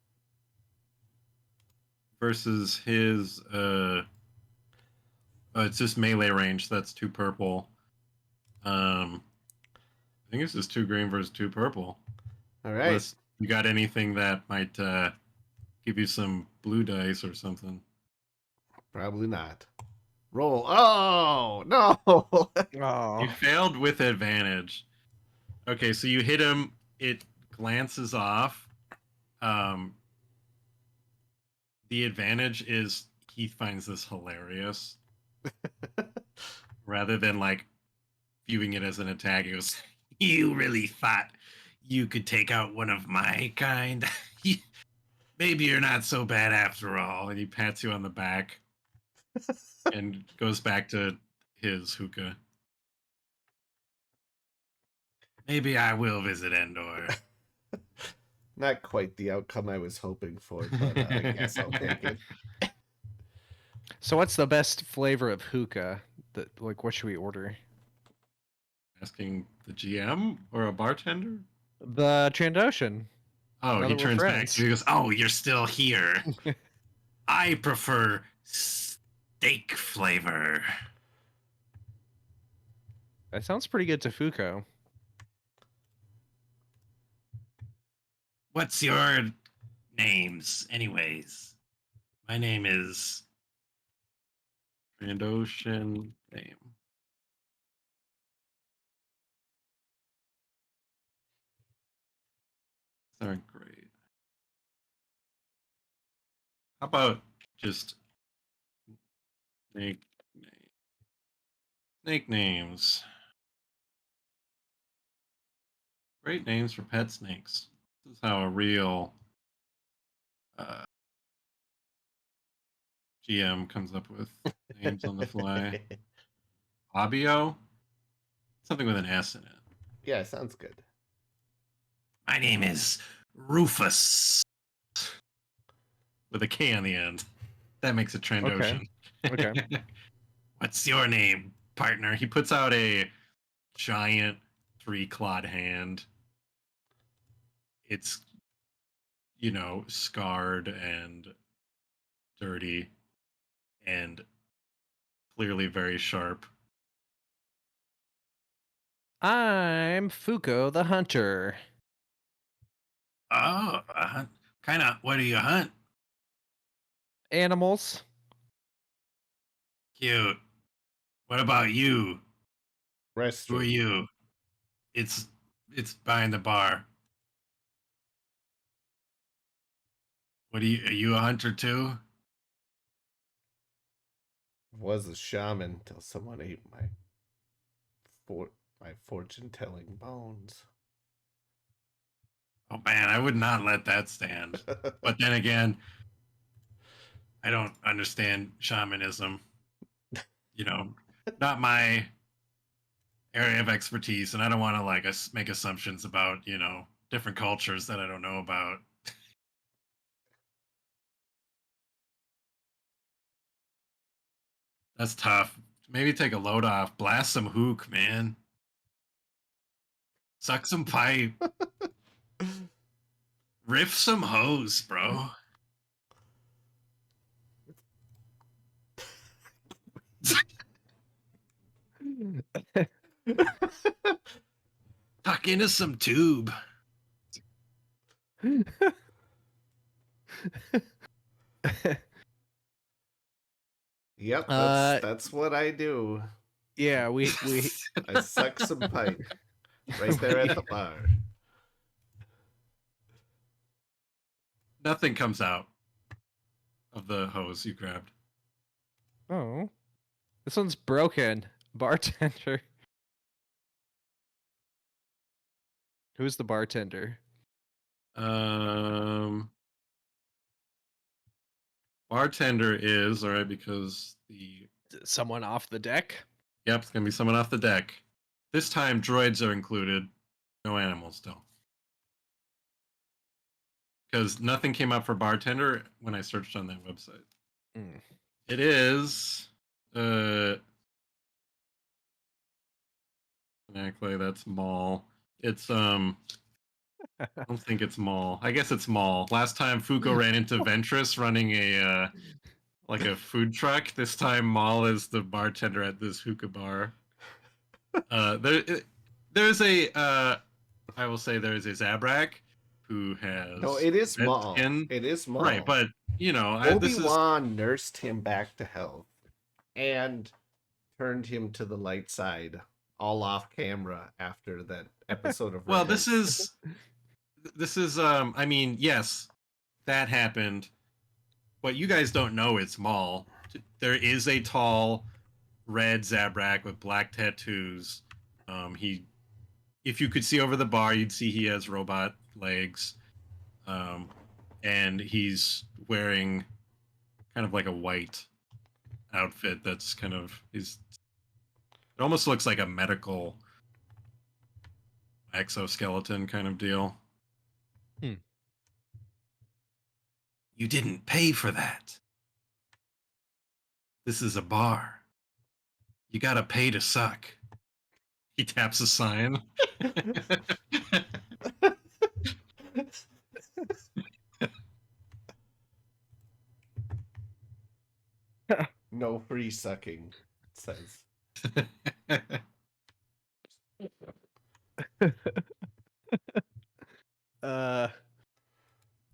versus his it's just melee range, that's 2 purple. I think it's just 2 green versus 2 purple. All right. Unless you got anything that might give you some blue dice or something. Probably not. Roll. Oh, no. You Oh. failed with advantage. Okay, so you hit him, it glances off. Um, the advantage is he finds this hilarious. Rather than like viewing it as an attack, he goes, "You really thought you could take out one of my kind? Maybe you're not so bad after all." And he pats you on the back and goes back to his hookah. Maybe I will visit Endor. Not quite the outcome I was hoping for, but I guess I'll take it. So what's the best flavor of hookah? That like what should we order? Asking the GM or a bartender? The Trandoshan. Oh, Now he that we're turns back to you. friends. He goes, "Oh, you're still here. I prefer steak flavor. That sounds pretty good to Fuko. What's your names, anyways?" My name is Trandoshan name. Aren't great. How about just snake name? Snake names. Great names for pet snakes. This is how a real uh, GM comes up with names on the fly. Fabio? Something with an S in it. Yeah, sounds good. My name is Rufus. With a K on the end. That makes it Okay. Trandoshan. Okay. What's your name, partner? He puts out a giant 3-clawed hand. It's, scarred and dirty and clearly very sharp. I'm Fuko the Hunter. Oh, kind of. What do you hunt? Animals. Cute. What about you? Who are Restroom. you? It's it's behind the bar. What are you a hunter too? Was a shaman till someone ate my fortune telling bones. Oh man, I would not let that stand. But then again, I don't understand shamanism. You know, not my area of expertise, and I don't want to like make assumptions about different cultures that I don't know about. That's tough. Maybe take a load off, blast some hook, man. Suck some pipe, riff some hose, bro. Tuck into some tube. Yep, uh that's what I do. yeah, we I suck some pipe right there at the bar. Nothing comes out of the hose you grabbed. Oh. This one's broken. Bartender. Who's the bartender? Bartender is all right because Someone off the deck? it's gonna be someone off the deck. This time, droids are included. No animals, though. Because nothing came up for bartender when I searched on that website. Mm. It is exactly that's mall. It's I don't think it's mall. I guess it's mall. Last time Fuko ran into Ventress running a like a food truck. This time Mall is the bartender at this hookah bar. There's a I will say there's a Zabrak who has No, it is red Maul. skin. It is Maul. Right, but you know, this is Obi-Wan nursed him back to health and turned him to the light side all off camera after that episode of well, Rebels. this is I mean, yes, that happened. But you guys don't know it's Maul. There is a tall red Zabrak with black tattoos. If you could see over the bar, you'd see he has robot legs. And he's wearing kind of like a white outfit that's kind of it almost looks like a medical exoskeleton kind of deal. Hmm. You didn't pay for that. This is a bar. You gotta pay to suck. He taps a sign. No free sucking, it says.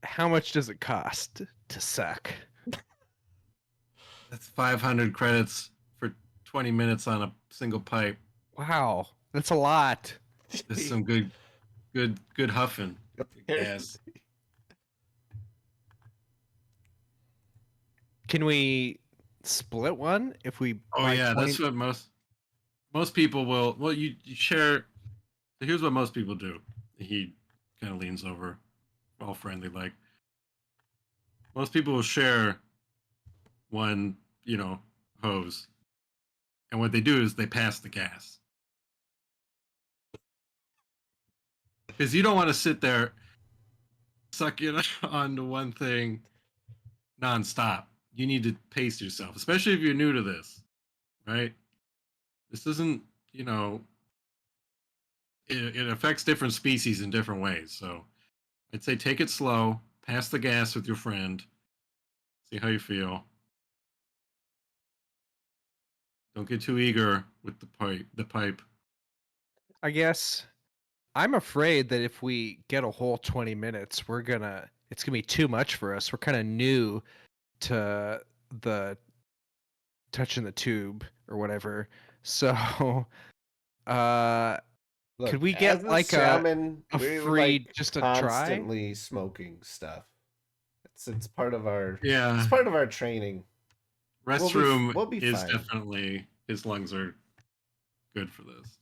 How much does it cost to suck? That's 500 credits for 20 minutes on a single pipe. Wow, that's a lot. This is some good huffing. Yes. Can we split one if we Oh buy yeah, 20? that's what most people will. Well, you share. So here's what most people do. He kind of leans over, all friendly like. Most people will share one, hose, and what they do is they pass the gas because you don't want to sit there sucking onto one thing nonstop. You need to pace yourself, especially if you're new to this, right? This isn't, it affects different species in different ways. So I'd say take it slow, pass the gas with your friend, see how you feel. Don't get too eager with the pipe. I guess I'm afraid that if we get a whole 20 minutes, it's gonna be too much for us. We're kind of new to the touching the tube or whatever. So, Look, could we as get like shaman, a we're free like just a try? constantly smoking stuff. It's part of our Yeah. It's part of our training. Raastroom we'll be is fine. definitely, his lungs are good for this.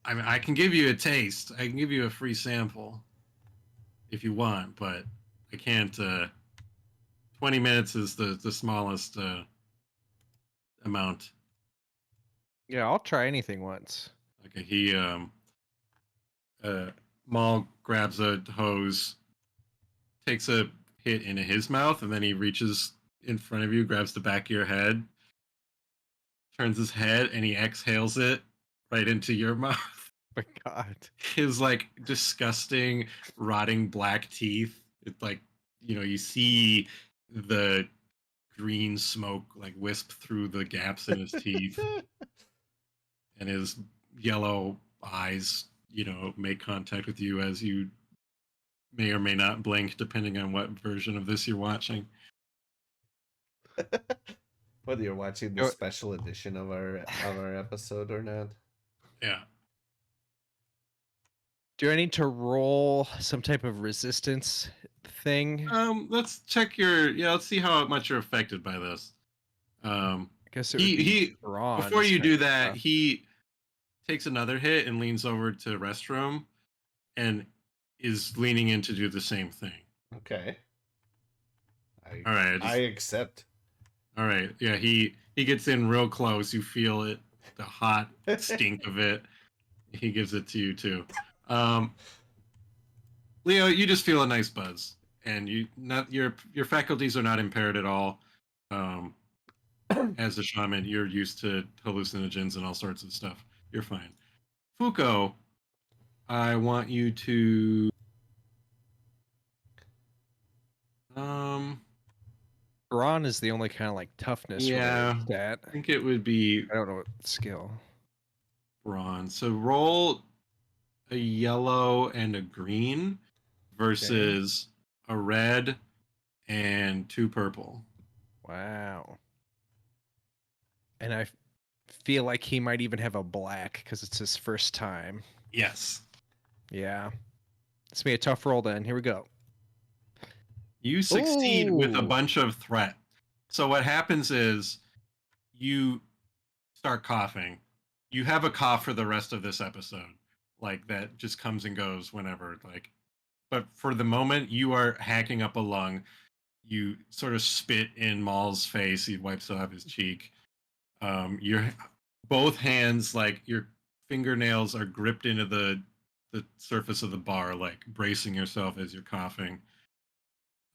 I mean, I can give you a taste. I can give you a free sample if you want, but I can't. 20 minutes is the smallest amount. Yeah, I'll try anything once. Okay, Maul grabs a hose, takes a hit into his mouth, and then he reaches in front of you, grabs the back of your head, turns his head, and he exhales it right into your mouth. My God. His like disgusting, rotting black teeth. It's like, you see the green smoke like wisp through the gaps in his teeth, and his yellow eyes, make contact with you as you may or may not blink, depending on what version of this you're watching. Whether you're watching the special edition of our episode or not. Yeah. Do I need to roll some type of resistance thing? Let's check let's see how much you're affected by this. I guess it would be He bronze before you kind do of that, stuff. he takes another hit and leans over to Raastroom and is leaning in to do the same thing. Okay. All right, I accept. all right. Yeah, he gets in real close. You feel it, the hot stink of it. He gives it to you too. Um, Leo, you just feel a nice buzz, and your faculties are not impaired at all. Um, as a shaman, you're used to hallucinogens and all sorts of stuff. You're fine. Fuko, I want you to um Brawn is the only kind of like toughness related yeah, stat. I think it would be I don't know what skill. bronze. So roll a yellow and a green versus a red and 2 purple. Wow. And I feel like he might even have a black because it's his first time. Yes. Yeah. It's gonna be a tough roll then. Here we go. You succeed with a Ooh. bunch of threat. So what happens is you start coughing. You have a cough for the rest of this episode. Like that just comes and goes whenever but for the moment you are hacking up a lung. You sort of spit in Maul's face. He wipes off his cheek. Your both hands, like your fingernails, are gripped into the surface of the bar, like bracing yourself as you're coughing.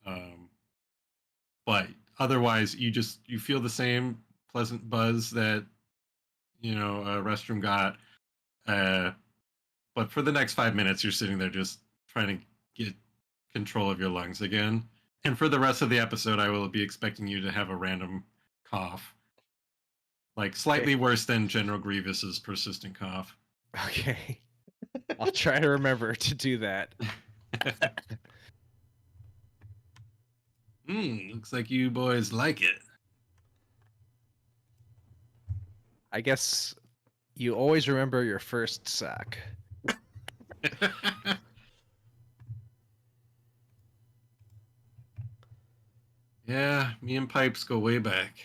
Um, but otherwise, you feel the same pleasant buzz that Restroom got. Uh, but for the next 5 minutes, you're sitting there just trying to get control of your lungs again. And for the rest of the episode, I will be expecting you to have a random cough, like slightly worse than General Grievous's persistent cough. Okay. I'll try to remember to do that. Looks like you boys like it. I guess you always remember your first sock. Yeah, me and Pipes go way back.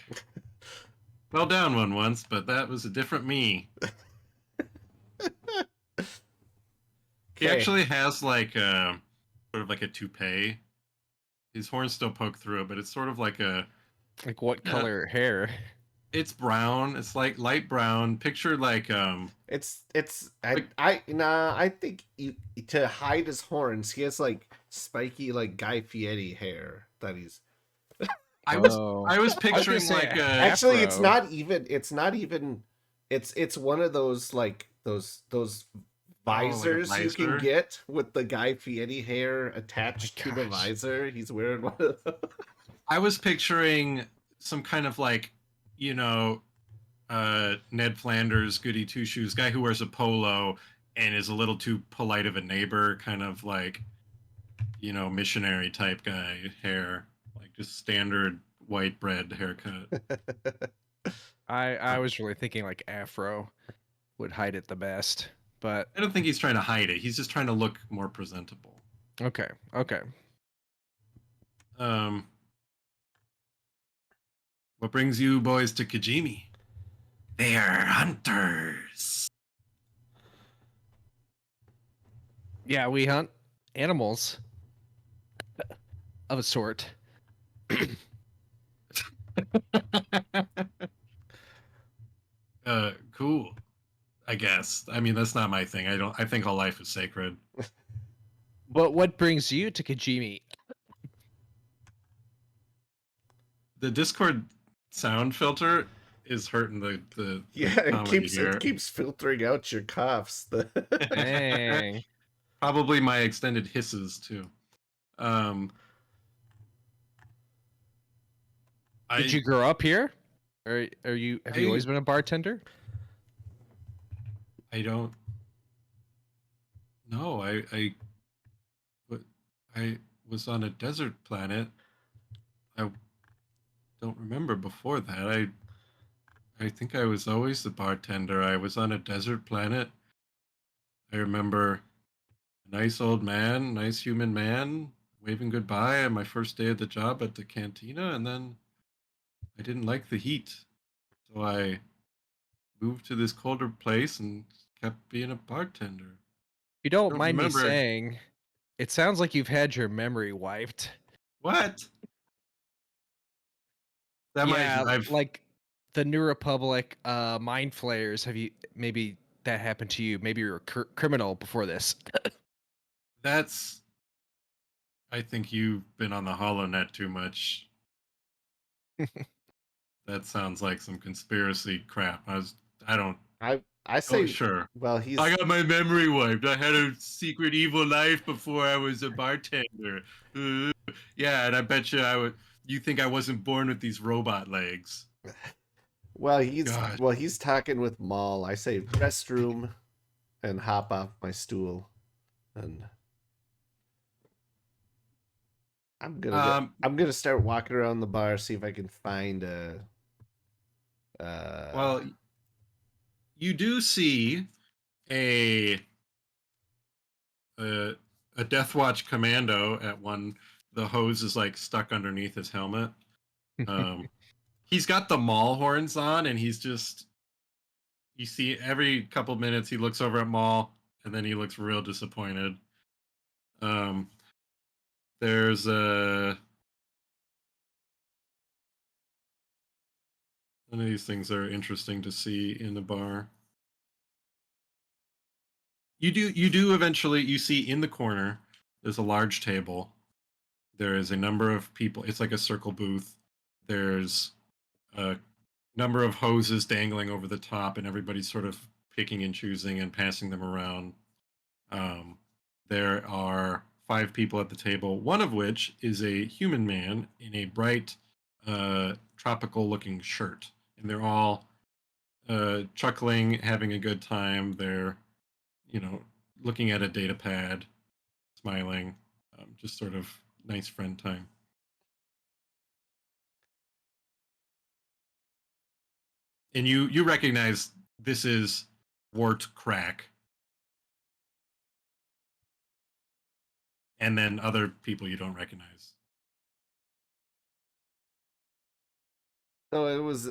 Fell down one once, but that was a different me. He actually has like a sort of like a toupee. His horns still poke through it, but it's sort of like a Like what color hair? it's brown. It's like light brown. Picture like I think to hide his horns, he has like spiky like Guy Fieri hair that he's. I was picturing like a Actually, afro. it's not even it's one of those like those visors like a you can visor? get with the Guy Fieri hair attached to the gosh. visor. He's wearing one of those. I was picturing some kind of like, you know, Ned Flanders, goody two shoes guy who wears a polo and is a little too polite of a neighbor, kind of like, missionary type guy hair, like just standard white bread haircut. I was really thinking like afro would hide it the best, but I don't think he's trying to hide it. He's just trying to look more presentable. okay. What brings you boys to Kijimi? They are hunters. Yeah, we hunt animals of a sort. Cool. I guess. I mean, that's not my thing. I think all life is sacred. But what brings you to Kijimi? The Discord sound filter is hurting the Yeah, comedy here. it keeps filtering out your coughs. Dang. Probably my extended hisses too. Did you grow up here? Or have you always been a bartender? I don't. No, I was on a desert planet. I don't remember before that. I think I was always the bartender. I was on a desert planet. I remember a nice old man, nice human man, waving goodbye on my first day at the job at the cantina, and then I didn't like the heat. So I moved to this colder place and kept being a bartender. you don't don't mind me remember. saying, it sounds like you've had your memory wiped. What? That might Yeah, I've like the New Republic mind flayers. Have you maybe that happened to you? Maybe you're a criminal before this. that's I think you've been on the HoloNet too much. That sounds like some conspiracy crap. I don't I oh say, sure. well, I he's got my memory wiped. I had a secret evil life before I was a bartender. Uh, yeah, and I bet you you think I wasn't born with these robot legs. Gosh. he's talking with Maul. I say restroom and hop off my stool, and Um I'm gonna start walking around the bar, see if I can find well, you do see a a, a Death Watch commando at one. The hose is like stuck underneath his helmet. Um, he's got the Maul horns on, and he's just you see every couple minutes he looks over at Maul, and then he looks real disappointed. Um, there's None of these things are interesting to see in the bar. You do eventually you see in the corner there's a large table. There is a number of people. It's like a circle booth. There's a number of hoses dangling over the top, and everybody's sort of picking and choosing and passing them around. Um, there are 5 people at the table, one of which is a human man in a bright, tropical looking shirt. And they're all chuckling, having a good time. They're, you know, looking at a data pad, smiling, just sort of nice friend time. And you recognize this is Wart Crack, and then other people you don't recognize. so it was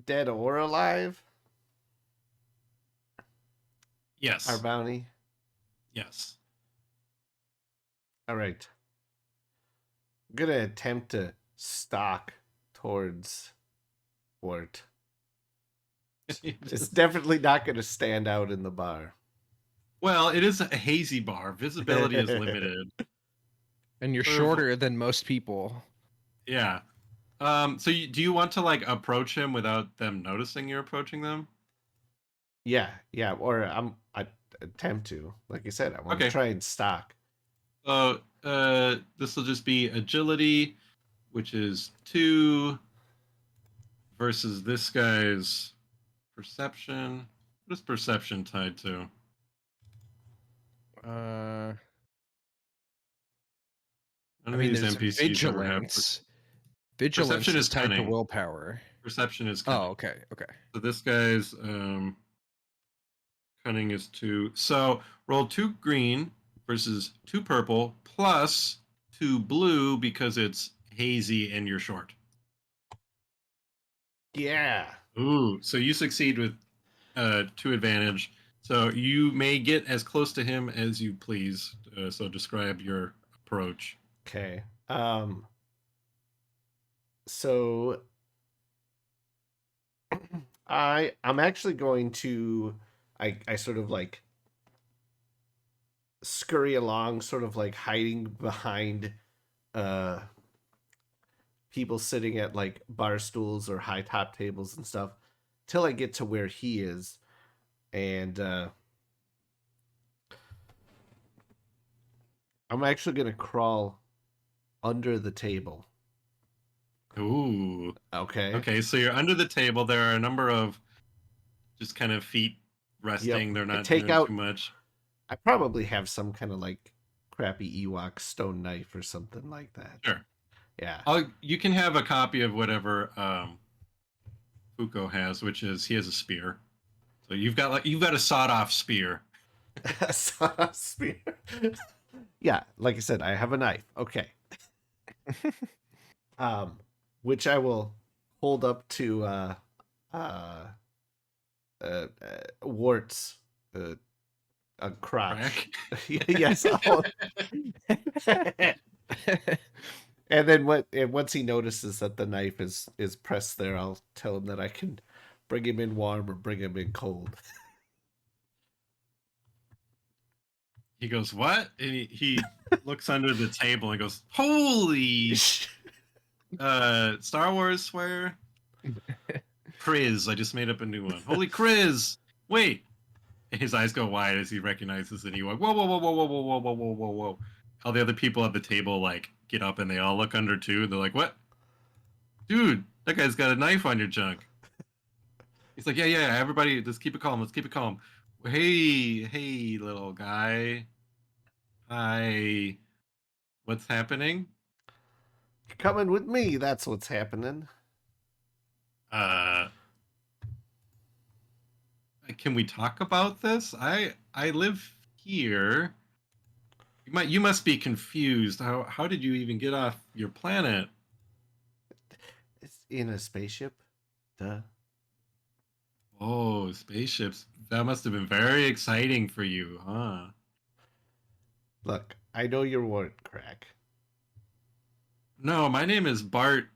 dead or alive. Our Yes, bounty. yes. All right. I'm gonna attempt to stalk towards Wart. It's definitely not gonna stand out in the bar. Well, it is a hazy bar. Visibility is limited. And you're Sort of, shorter than most people. yeah. So do you want to like approach him without them noticing you're approaching them? Yeah. Or I attempt to. Like I said, I want to Okay. try and stalk. So this will just be agility, which is 2 versus this guy's perception. What is perception tied to? Uh, None I of mean, these there's NPCs ever have vigilance. perception Vigilance is is tied to cunning. willpower. Perception is Oh, cunning. okay, okay. So this guy's cunning is 2. So roll 2 green versus 2 purple plus 2 blue because it's hazy and you're short. Yeah. Ooh, so you succeed with 2 advantage. So you may get as close to him as you please. So describe your approach. Okay. So I'm actually going to I sort of like scurry along, sort of like hiding behind uh people sitting at like bar stools or high top tables and stuff till I get to where he is, and I'm actually gonna crawl under the table. Ooh. Okay. Okay, so you're under the table. There are a number of just kind of feet Yep. resting. They're I not take doing too out. much. I probably have some kind of like crappy Ewok stone knife or something like that. Sure. Yeah. You can have a copy of whatever Fuko has, which is he has a spear. So you've got a sawed off spear. Spear. Yeah, like I said, I have a knife. Okay. Um, which I will hold up to uh Wart's a crotch. Crack. Yes. And then once he notices that the knife is pressed there, I'll tell him that I can bring him in warm or bring him in cold. He goes, what? And he looks under the table and goes, holy Star Wars swear. Kriz. I just made up a new one. Holy Kriz. Wait. And his eyes go wide as he recognizes an Ewok. Whoa, whoa, whoa, whoa, whoa, whoa, whoa, whoa, whoa, whoa, whoa. All the other people at the table like get up and they all look under too. They're like, what? Dude, that guy's got a knife on your junk. He's like, yeah, everybody, just keep it calm. Let's keep it calm. Hey, little guy. Hi. What's happening? Coming with me, that's what's happening. Can we talk about this? I live here. You must be confused. How did you even get off your planet? It's in a spaceship. Duh. Oh, spaceships. That must have been very exciting for you, huh? Look, I know your word, Crack. No, my name is Bart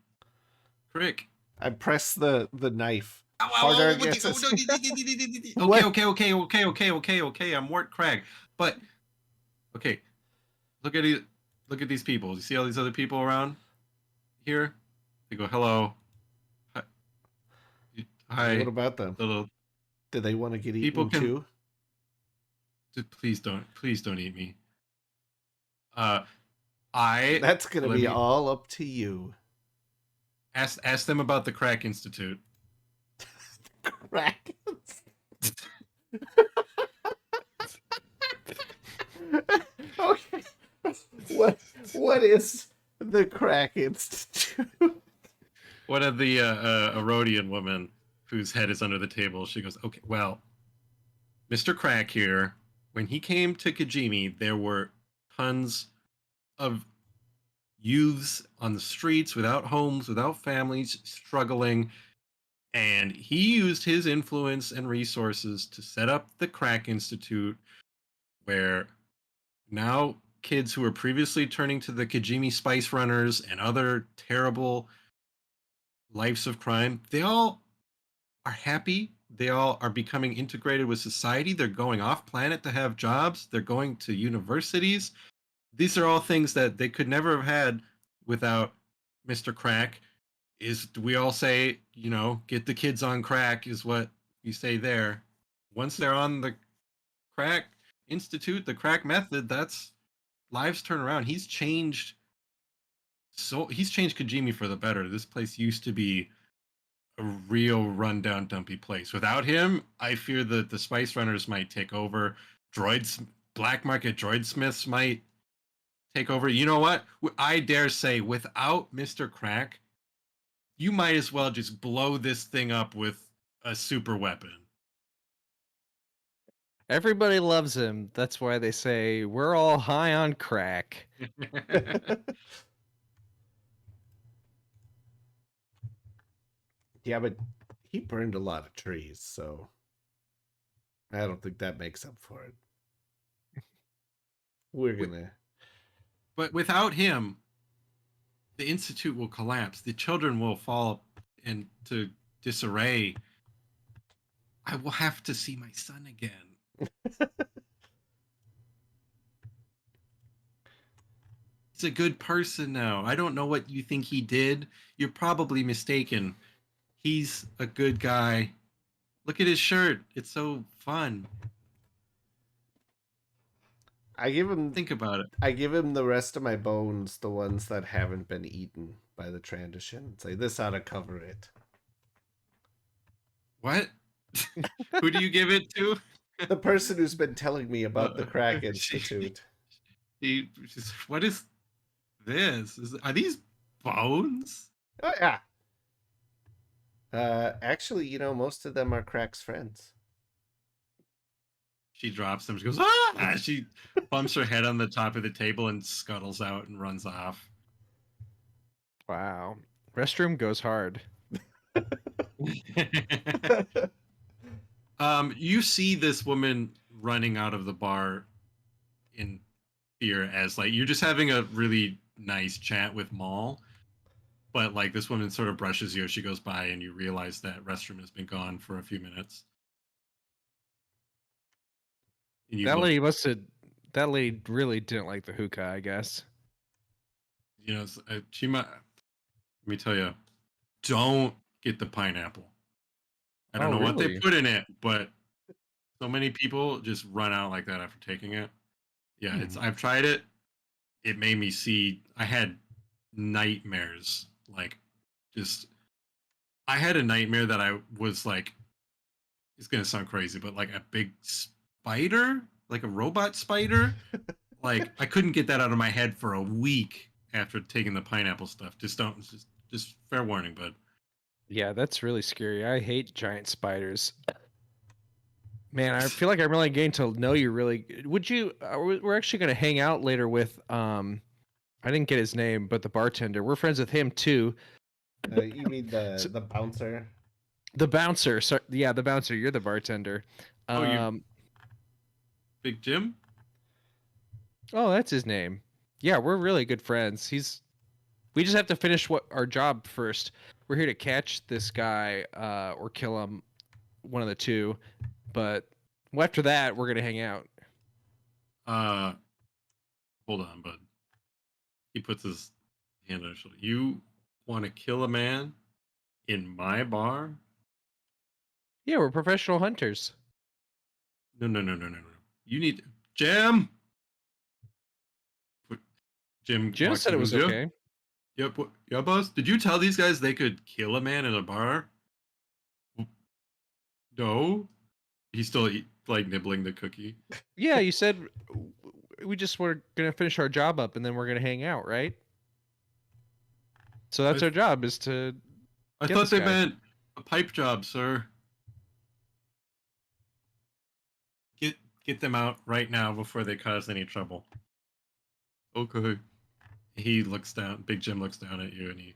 Crick. I press the knife Ow, harder ow, against his... Okay, okay. I'm Wart Crag. But okay, look at these people. You see all these other people around here? They go, hello. Hi. What about them? Little Do they want to get people eaten can too? please don't eat me. I That's gonna let be me all up to you. ask them about the Crack Institute. Crack. Okay. What is the Crack Institute? One of the Erodian women whose head is under the table, she goes, okay, well, Mr. Crack here, when he came to Kajimi, there were tons of youths on the streets without homes, without families, struggling. And he used his influence and resources to set up the Crack Institute, where now kids who were previously turning to the Kajimi Spice Runners and other terrible lives of crime, they all are happy. They all are becoming integrated with society. They're going off planet to have jobs. They're going to universities. These are all things that they could never have had without Mr. Crack. Is we all say, get the kids on crack is what we say there. Once they're on the Crack Institute, the Crack method, that's lives turn around. He's changed Kajimi for the better. This place used to be a real rundown dumpy place. Without him, I fear that the Spice Runners might take over. Black market droid smiths might take over. You know what? I dare say, without Mr. Crack, you might as well just blow this thing up with a super weapon. Everybody loves him. That's why they say we're all high on crack. Yeah, but he burned a lot of trees, so I don't think that makes up for it. We're gonna... But without him, the Institute will collapse. The children will fall into disarray. I will have to see my son again. He's a good person now. I don't know what you think he did. You're probably mistaken. He's a good guy. Look at his shirt. It's so fun. Think about it. I give him the rest of my bones, the ones that haven't been eaten by the transition. Say, this ought to cover it. What? Who do you give it to? The person who's been telling me about the Crack Institute. What is this? Are these bones? Oh, yeah. Actually, most of them are Crack's friends. She drops them. She goes, ah! She bumps her head on the top of the table and scuttles out and runs off. Wow. Raastroom goes hard. You see this woman running out of the bar in fear as like you're just having a really nice chat with Maul, but like this woman sort of brushes you as she goes by, and you realize that restroom has been gone for a few minutes. And you That look, lady must have. That lady really didn't like the hookah, I guess. you know, she might. Let me tell you, don't get the pineapple. I don't Oh, know what they really? put in it, but so many people just run out like that after taking it. Yeah, it's. Hmm. I've tried it. It made me see. I had nightmares. Like, just. I had a nightmare that I was like. It's gonna sound crazy, but like a big spider, like a robot spider. Like I couldn't get that out of my head for a week after taking the pineapple stuff. Just don't. Just fair warning, bud. Yeah, that's really scary. I hate giant spiders. Man, I feel like I'm really getting to know you really. Would you? We're actually going to hang out later with. I didn't get his name, but the bartender. We're friends with him too. You mean So, the bouncer? the bouncer. So, yeah, the bouncer. You're the bartender. Oh, you Um. Big Jim? Oh, that's his name. Yeah, we're really good friends. He's. We just have to finish what our job first. We're here to catch this guy, or kill him. One of the two. But after that, we're gonna hang out. Uh, hold on, bud. He puts his hand on his shoulder. You want to kill a man in my bar? Yeah, we're professional hunters. No, no, no, no, no, no. You need Jim. Jim Jim walks said in it and was goes, "Yep, okay. yep, yeah, boss. Did you tell these guys they could kill a man in a bar?" No. He's still like nibbling the cookie. Yeah, you said we just were gonna finish our job up and then we're gonna hang out, right? So that's I our job is to I get thought this they guy. meant a pipe job, sir. Get get them out right now before they cause any trouble. Okay. He looks down. Big Jim looks down at you and he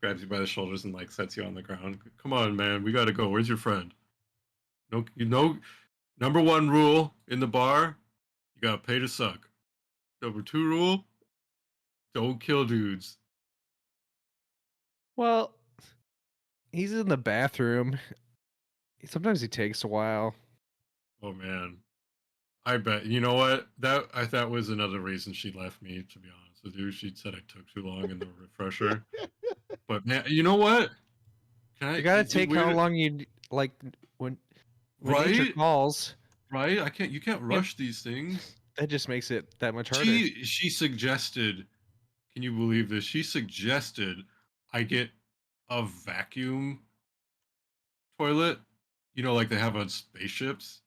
grabs you by the shoulders and like sets you on the ground. Come on, man. We gotta go. Where's your friend? No, you know, number one rule in the bar: you gotta pay to suck. Number two rule: don't kill dudes. Well, he's in the bathroom. Sometimes he takes a while. Oh man, I bet. You know what? That was another reason she left me. To be honest with you, she said I took too long in the refresher. But man, you know what? Can You I? gotta Is it take how weird? long you like when nature Right? calls. Right? I can't. You can't Can't, rush these things. that just makes it that much harder. She suggested. Can you believe this? She suggested I get a vacuum toilet. You know, like they have on spaceships,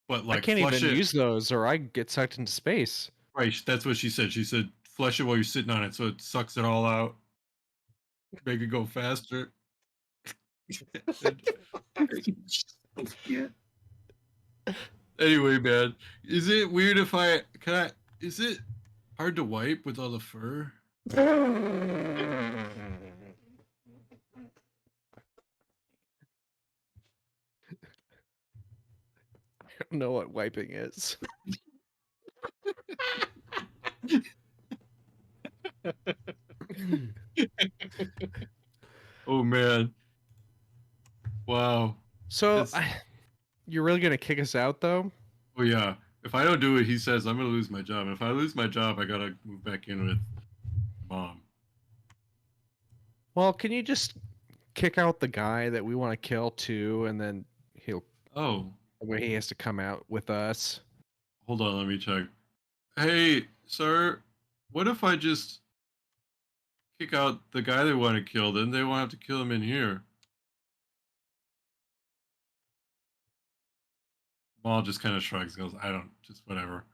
but I like can't flush even it. use those, or I get sucked into space. Right. That's what she said. She said flush it while you're sitting on it, so it sucks it all out, make it go faster. And- yeah. Anyway, man, is it weird if I can I? Is it hard to wipe with all the fur? I don't know what wiping is. Oh man, wow. So, This. you're really gonna kick us out, though? Oh yeah. If I don't do it, he says I'm gonna lose my job. If I lose my job, I gotta move back in with mom. Well, can you just kick out the guy that we want to kill too, and then he'll Oh, when he has to come out with us? hold on, let me check. Hey, sir, what if I just kick out the guy they want to kill? Then they won't have to kill him in here. Maul just kind of shrugs, goes, I don't, just whatever.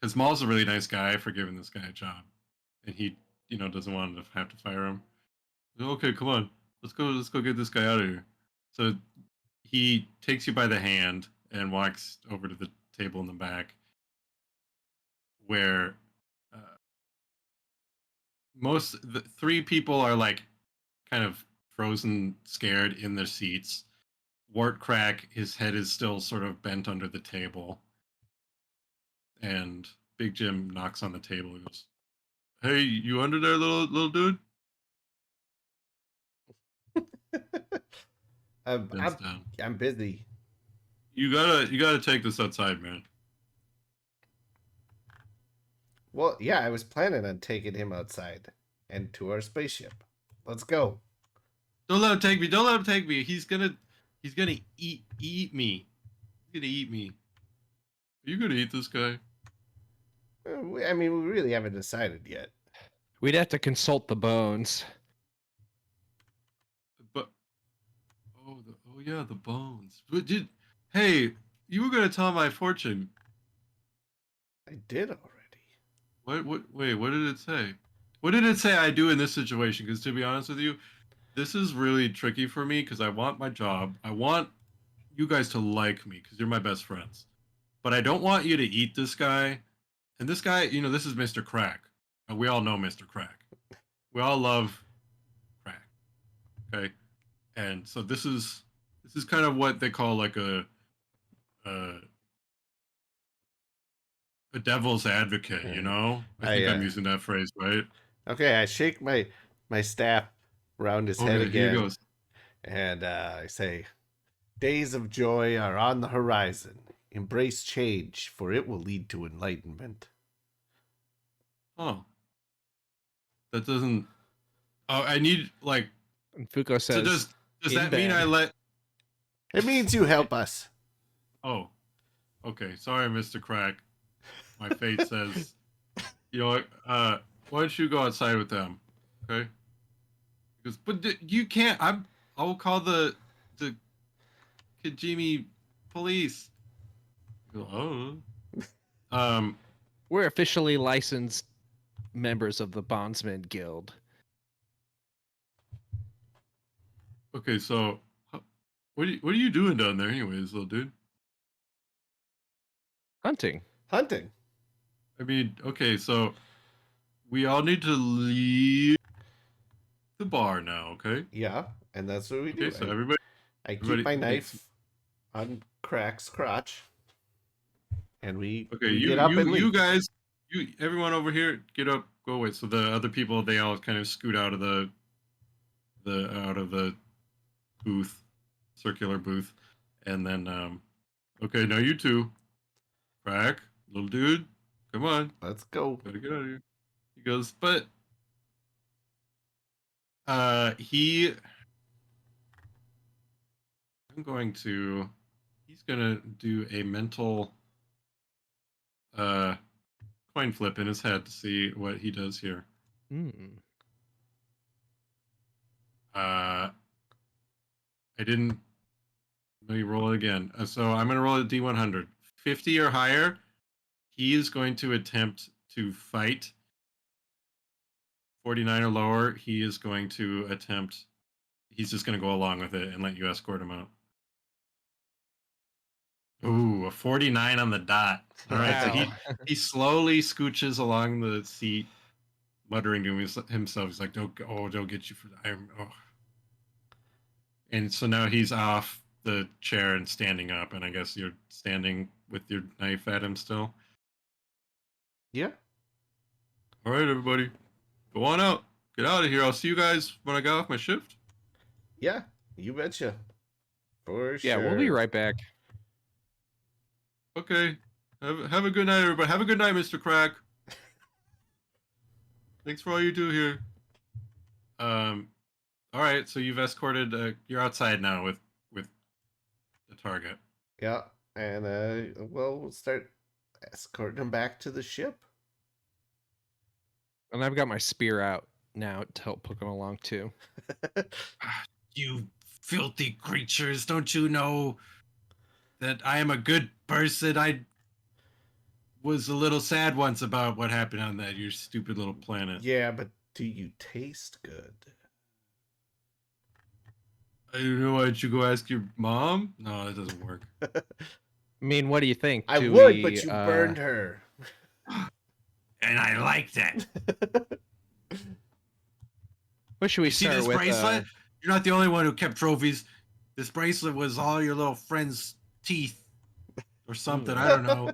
Because Maul's a really nice guy for giving this guy a job, and he, doesn't want to have to fire him. Okay, come on, let's go get this guy out of here. So he takes you by the hand and walks over to the table in the back, where uh, the three people are like kind of frozen, scared in their seats, Wart Crack, his head is still sort of bent under the table. And Big Jim knocks on the table and goes, "Hey, you under there, little dude?" Bends down. I'm busy. You gotta take this outside, man. Well, yeah, I was planning on taking him outside and to our spaceship. Let's go. Don't let him take me. Don't let him take me. He's gonna eat me. He's gonna eat me. Are you gonna eat this guy? I mean, we really haven't decided yet. We'd have to consult the bones. But oh yeah, the bones. But hey, you were gonna tell my fortune. I did already. Wait, what did it say? What did it say I do in this situation? Because to be honest with you, this is really tricky for me because I want my job. I want you guys to like me because you're my best friends. But I don't want you to eat this guy. And this guy, this is Mr. Crack. We all know Mr. Crack. We all love crack. Okay? And so this is kind of what they call like a devil's advocate, you know? I think I'm using that phrase, right? Okay, I shake my staff around his head Okay, here again. goes. And I say, days of joy are on the horizon. Embrace change, for it will lead to enlightenment. Oh. That doesn't... Oh, I need, like... And Fuko says, So does that mean I let... It means you help us. Oh. Okay, sorry, Mr. Crack. My fate says... You know what? Why don't you go outside with them? Okay? Because, but you can't... I will call the Kijimi police. Oh. we're officially licensed members of the Bondsman Guild. Okay, so what are you doing down there, anyways, little dude? Hunting. I mean, okay, so we all need to leave the bar now, okay? Yeah, and that's what we do. Okay, so everybody. I keep my okay, knife on Crack's crotch, and we Okay, get up and leave. you guys, everyone over here, get up, go away. So the other people, they all kind of scoot out of the booth, circular booth, and then okay, now you two, Crack, little dude, come on, Let's go. gotta get out of here. He goes, but he's gonna do a mental coin flip in his head to see what he does here. I didn't. Let me roll it again. So I'm gonna roll a D100. 50 or higher, he is going to attempt to fight. 49 or lower, he is going to attempt. He's just gonna go along with it and let you escort him out. Ooh, a 49 on the dot. All right, so he slowly scooches along the seat, muttering to himself. He's like, "Don't get you for that." And so now he's off the chair and standing up, and I guess you're standing with your knife at him still. Yeah. All right, everybody, go on out. Get out of here. I'll see you guys when I get off my shift. Yeah, you betcha. For sure. Yeah, we'll be right back. Okay. Have a good night, everybody. Have a good night, Mr. Crack. Thanks for all you do here. All right, so you've escorted. You're outside now with the target. Yeah, and we'll start escorting him back to the ship. And I've got my spear out now to help poke him along too. You filthy creatures! Don't you know that I am a good person? I was a little sad once about what happened on your stupid little planet. Yeah, but do you taste good? I don't know. Why don't you go ask your mom? No, that doesn't work. I mean, what do you think? I would, but you burned her. And I liked it. What should we see start this with? bracelet? You're not the only one who kept trophies. This bracelet was all your little friend's teeth or something. Hmm. I don't know.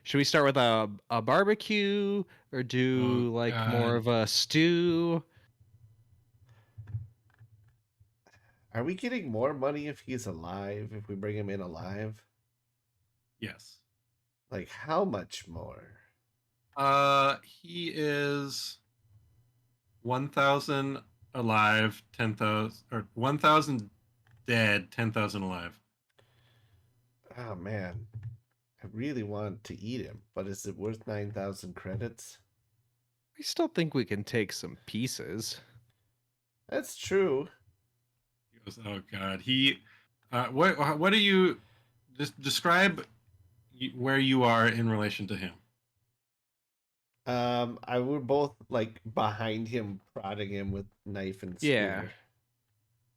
Should we start with a barbecue or Oh do like more God. of a stew? Are we getting more money if he's alive? If we bring him in alive? Yes. Like how much more? He is 1,000 alive, 10,000 or 1,000 dead, 10,000 alive. Oh man, I really want to eat him, but is it worth 9,000 credits? I still think we can take some pieces. That's true. He goes, oh God. What do you just describe where you are in relation to him? I were both like behind him, prodding him with knife and Yeah. spear.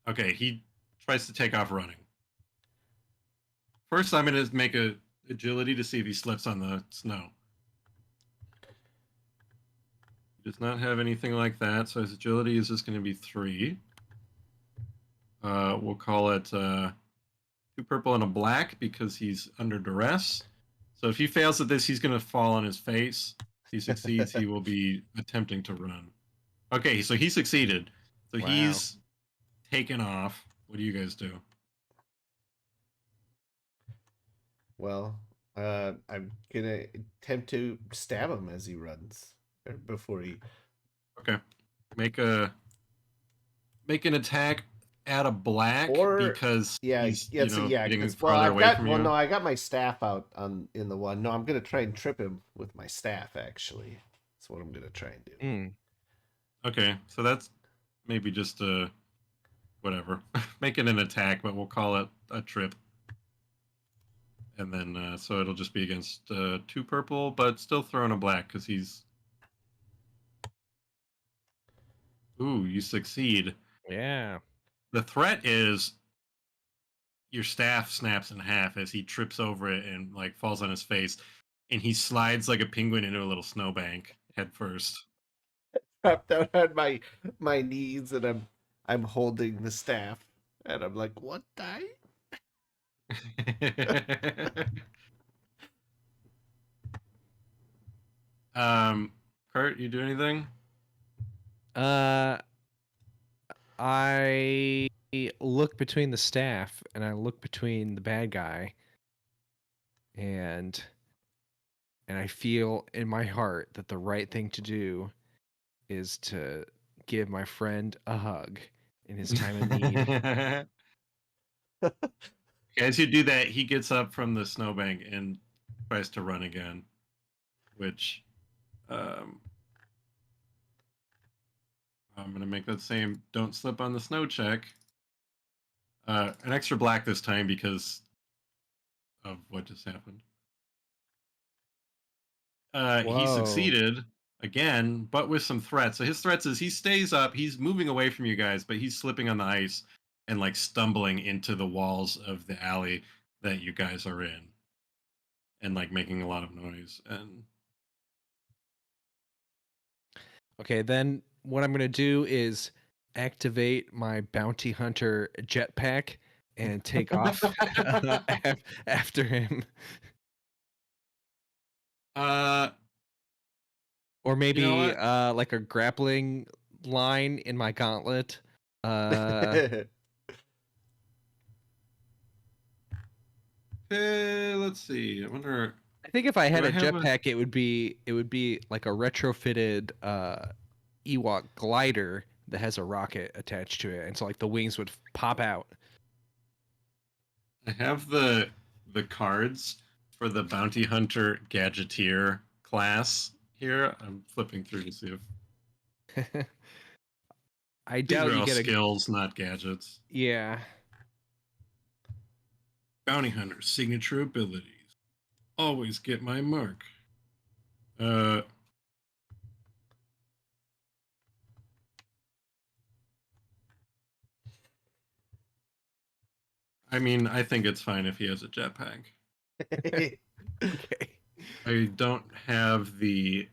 Okay, he tries to take off running. First, I'm going to make a agility to see if he slips on the snow. He does not have anything like that, so his agility is just going to be 3. We'll call it 2 purple and a black because he's under duress. So if he fails at this, he's going to fall on his face. If he succeeds, he will be attempting to run. Okay, so he succeeded. So Wow. he's taken off. What do you guys do? Well, I'm gonna attempt to stab him as he runs, or before he. Okay, make an attack at a black Or because yeah, he's yeah, so yeah, getting because well, farther I've away got from well, you. no, I got my staff out on in the one. No, I'm gonna try and trip him with my staff. Actually, that's what I'm gonna try and do. Mm. Okay, so that's maybe just a whatever. Make it an attack, but we'll call it a trip. And then so it'll just be against 2 purple, but still throwing a black because he's. Ooh, you succeed. Yeah. The threat is your staff snaps in half as he trips over it and like falls on his face, and he slides like a penguin into a little snowbank head first. Trapped down on my knees, and I'm holding the staff, and I'm like, "What die?" um, Kurt, you do anything? Uh, I look between the staff and I look between the bad guy, and I feel in my heart that the right thing to do is to give my friend a hug in his time of need. As you do that, he gets up from the snowbank and tries to run again, which um, I'm going to make that same don't slip on the snow check. An extra black this time because of what just happened. He Whoa. succeeded again, but with some threats. So his threats is he stays up, he's moving away from you guys, but he's slipping on the ice and like stumbling into the walls of the alley that you guys are in, and like making a lot of noise. And Okay, then what I'm gonna do is activate my bounty hunter jetpack and take off after him, uh, or you know maybe what? like a grappling line in my gauntlet. Uh, Let's see. I wonder. I think if I Do had I a have a? jetpack, it would be like a retrofitted Ewok glider that has a rocket attached to it, and so like the wings would pop out. I have the cards for the bounty hunter gadgeteer class here. I'm flipping through to see if I these doubt are you all get a skills, not gadgets. yeah. Bounty hunter signature abilities. Always get my mark. Uh, I mean, I think it's fine if he has a jetpack. Okay. I don't have the.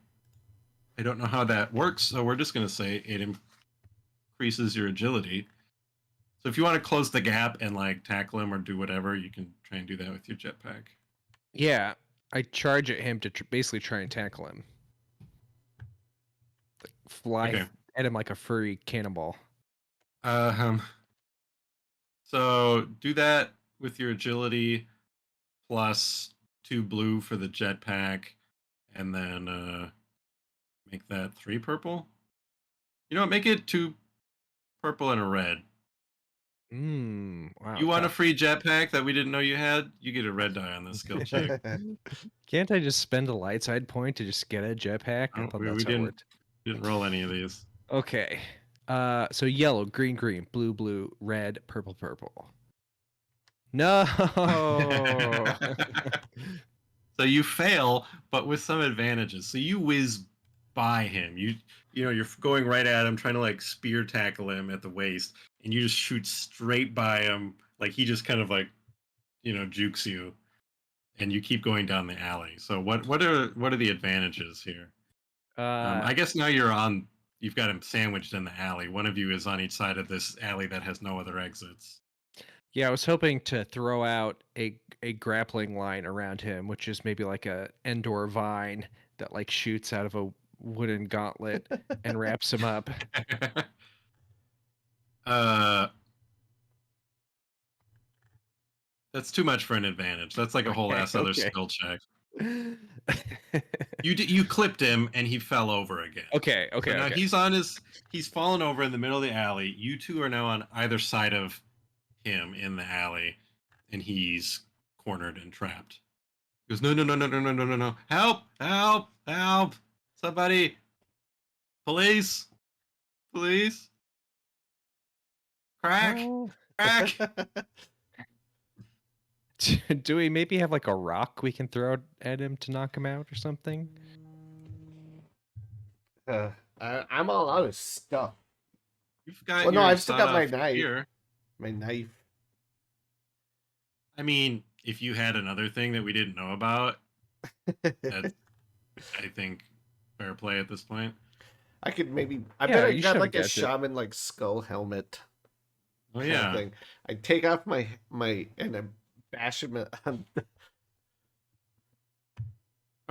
I don't know how that works, so we're just gonna say it increases your agility. So if you want to close the gap and like tackle him or do whatever, you can try and do that with your jetpack. Yeah, I charge at him to basically try and tackle him. Like, fly Okay. at him like a furry cannonball. Um. So do that with your agility plus 2 blue for the jetpack, and then make that 3 purple. You know what? Make it 2 purple and a red. Wow. You want a Tough. free jetpack that we didn't know you had? You get a red die on this skill check. Can't I just spend a light side point to just get a jetpack? I Oh, thought we that's how it didn't worked. roll any of these. Okay. So yellow, green, green, blue, blue, red, purple, purple. No. So you fail, but with some advantages. So you whiz by him. You're going right at him, trying to like spear tackle him at the waist, and you just shoot straight by him. Like he just kind of like jukes you, and you keep going down the alley. So what are the advantages here? I guess now you've got him sandwiched in the alley. One of you is on each side of this alley that has no other exits. Yeah, I was hoping to throw out a grappling line around him, which is maybe like a Endor vine that like shoots out of a wooden gauntlet and wraps him up. uh, that's too much for an advantage. That's like a whole Okay, ass other okay. skill check. You clipped him and he fell over again. Okay, So okay, now okay. he's fallen over in the middle of the alley. You two are now on either side of him in the alley, and he's cornered and trapped. He goes, no, no, no, no, no, no, no, no, no. Help! Help! Help! Somebody! Police! Police! Crack! Well, Crack! do we maybe have like a rock we can throw at him to knock him out or something? I'm all out of stuff. You've got Well, no, your I've still got my sawed-off knife. spear. My knife. I mean, if you had another thing that we didn't know about, that's, I think, fair play at this point. I could maybe. I Yeah, bet I you should got have a like a gadget. shaman like skull helmet Oh kind of yeah. thing. I take off my and I bash him on.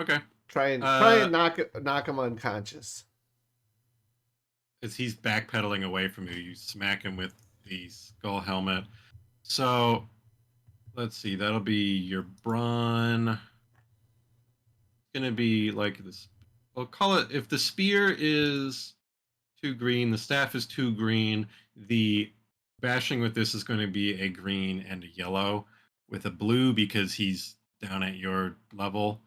Okay. Try and knock him unconscious. As he's backpedaling away from you, you smack him with the skull helmet. So let's see, that'll be your brawn. It's gonna be like this. We'll call it, if the spear is 2 green, the staff is 2 green, the bashing with this is going to be a green and a yellow, with a blue because he's down at your level.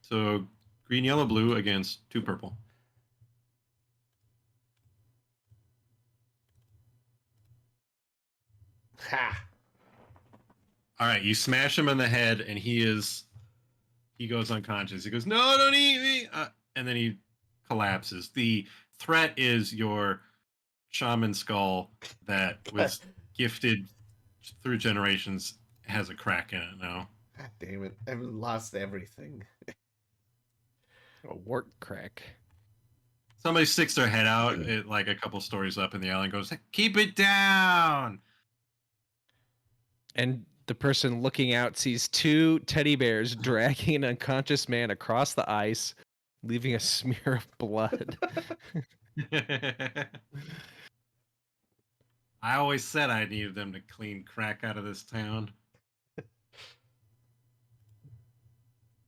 So green, yellow, blue against 2 purple. Ha! All right, you smash him in the head, and he goes unconscious. He goes, "No, don't eat me!" And then he collapses. The threat is your shaman skull that was gifted through generations, has a crack in it now. God damn it! I've lost everything. A wart crack. Somebody sticks their head out like a couple stories up in the alley and goes, "Keep it down!" And the person looking out sees 2 teddy bears dragging an unconscious man across the ice, leaving a smear of blood. I always said I needed them to clean crack out of this town.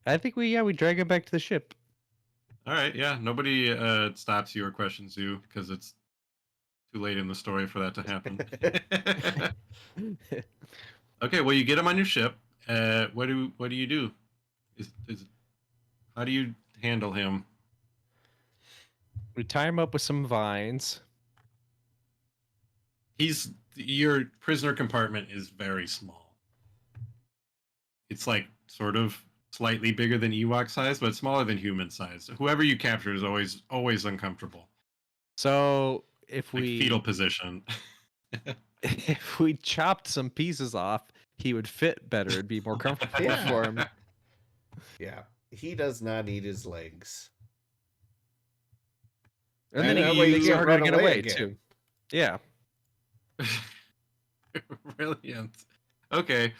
I think we drag him back to the ship. All right, yeah. Nobody stops you or questions you because it's too late in the story for that to happen. Okay, well, you get him on your ship. What do you do? How do you handle him? We tie him up with some vines. Your prisoner compartment is very small. It's like sort of slightly bigger than Ewok size, but smaller than human size. Whoever you capture is always uncomfortable. So if Like we fetal position. if we chopped some pieces off, he would fit better. It'd be more comfortable Yeah. for him. Yeah, he does not need his legs. And then that he way he makes it can't harder to run get away away again. too. Yeah. Brilliant. Okay.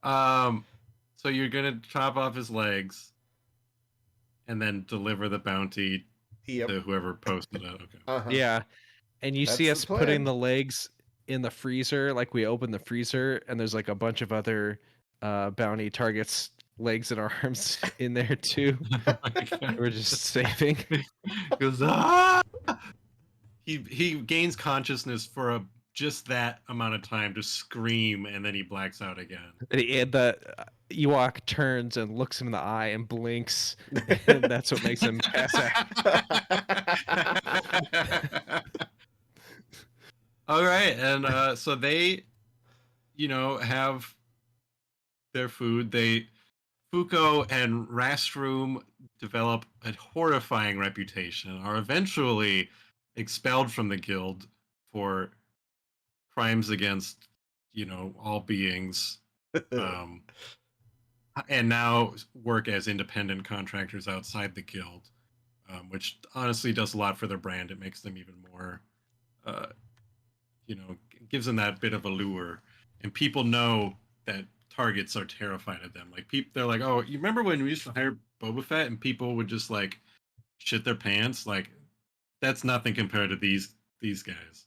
So you're gonna chop off his legs and then deliver the bounty Yep. to whoever posted it. Okay. Uh-huh. Yeah. And you see That's us the putting plan. the legs in the freezer, like we open the freezer and there's like a bunch of other bounty targets legs and arms in there too. Oh my God. We're just saving. He goes, ah! He gains consciousness for just that amount of time to scream, and then he blacks out again. And the Ewok turns and looks him in the eye and blinks, and that's what makes him pass out. All right, and so they, have their food. Fuko and Raastroom develop a horrifying reputation, are eventually expelled from the guild for crimes against, all beings, um, and now work as independent contractors outside the guild, which honestly does a lot for their brand. It makes them even more, uh, gives them that bit of allure, and people know that targets are terrified of them. Like people, they're like, "Oh, you remember when we used to hire Boba Fett and people would just like shit their pants?" Like that's nothing compared to these guys.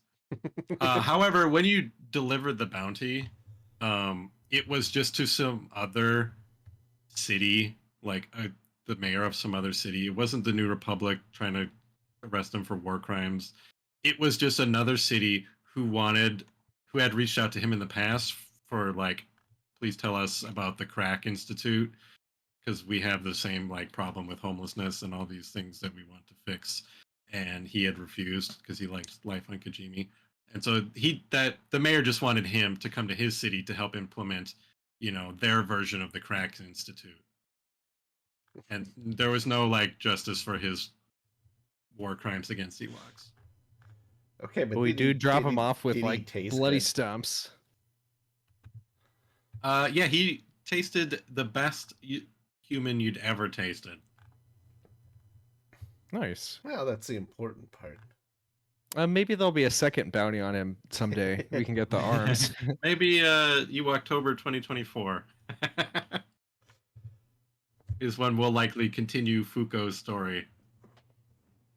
However, when you delivered the bounty, it was just to some other city, like the mayor of some other city. It wasn't the New Republic trying to arrest him for war crimes. It was just another city who had reached out to him in the past for like, please tell us about the Crack Institute because we have the same like problem with homelessness and all these things that we want to fix. And he had refused because he liked life on Kajimi. And so the mayor just wanted him to come to his city to help implement, their version of the Crack Institute. And there was no like justice for his war crimes against Ewoks. Okay, but But we do drop him off with did he like taste bloody good? stumps. Yeah, he tasted the best human you'd ever tasted. Nice. Well, that's the important part. Maybe there'll be a second bounty on him someday. We can get the arms. Maybe Ewoktober 2024 is when we'll likely continue Fuko's story.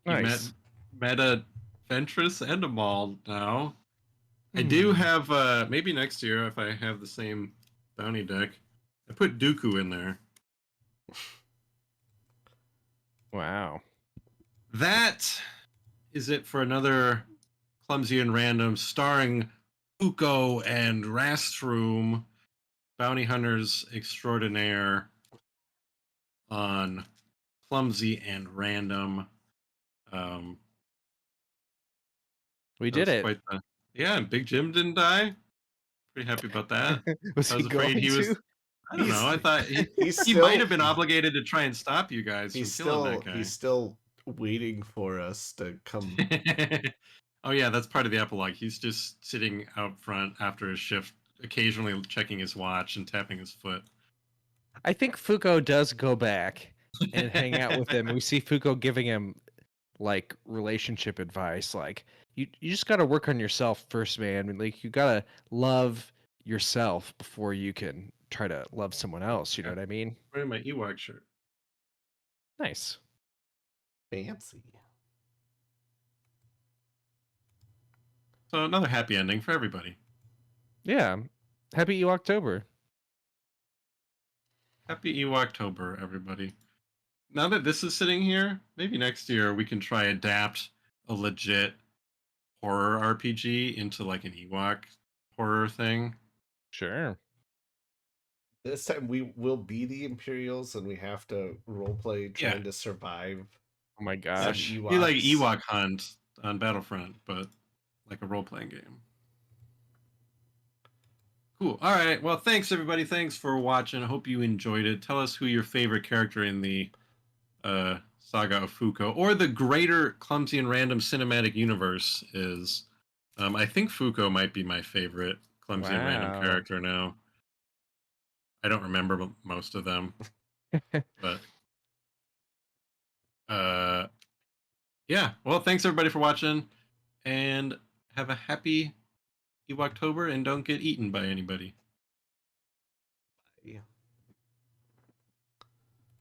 He Nice. met a Ventress and a Maul now. I do have maybe next year if I have the same bounty deck. I put Dooku in there. Wow. That is it for another Clumsy and Random starring Fuko and Raastroom, bounty hunters extraordinaire on Clumsy and Random. We did it. Yeah, and Big Jim didn't die. Was Pretty happy about that. I he was afraid going he was. to? I don't know. I thought he might have been obligated to try and stop you guys from killing that guy. He's still waiting for us to come. Oh yeah, that's part of the epilogue. He's just sitting out front after his shift, occasionally checking his watch and tapping his foot. I think Fuko does go back and hang out with him. We see Fuko giving him like relationship advice, like you just got to work on yourself first, man. Like you got to love yourself before you can try to love someone else. You know what I mean? Wearing my Ewok shirt. Nice. Fancy. So another happy ending for everybody. Yeah. Happy Ewoktober. Happy Ewoktober, everybody. Now that this is sitting here, maybe next year we can try adapt a legit horror RPG into like an Ewok horror thing. Sure. This time we will be the Imperials and we have to roleplay trying to survive. Oh my some gosh. Ewoks. Be like Ewok Hunt on Battlefront, but like a role-playing game. Cool. All right. Well, thanks everybody. Thanks for watching. I hope you enjoyed it. Tell us who your favorite character in the Saga of Fuko or the greater Clumsy and Random cinematic universe is. I think Fuko might be my favorite Clumsy and Random character now. I don't remember most of them, but yeah. Well, thanks everybody for watching, and have a happy Ewoktober and don't get eaten by anybody.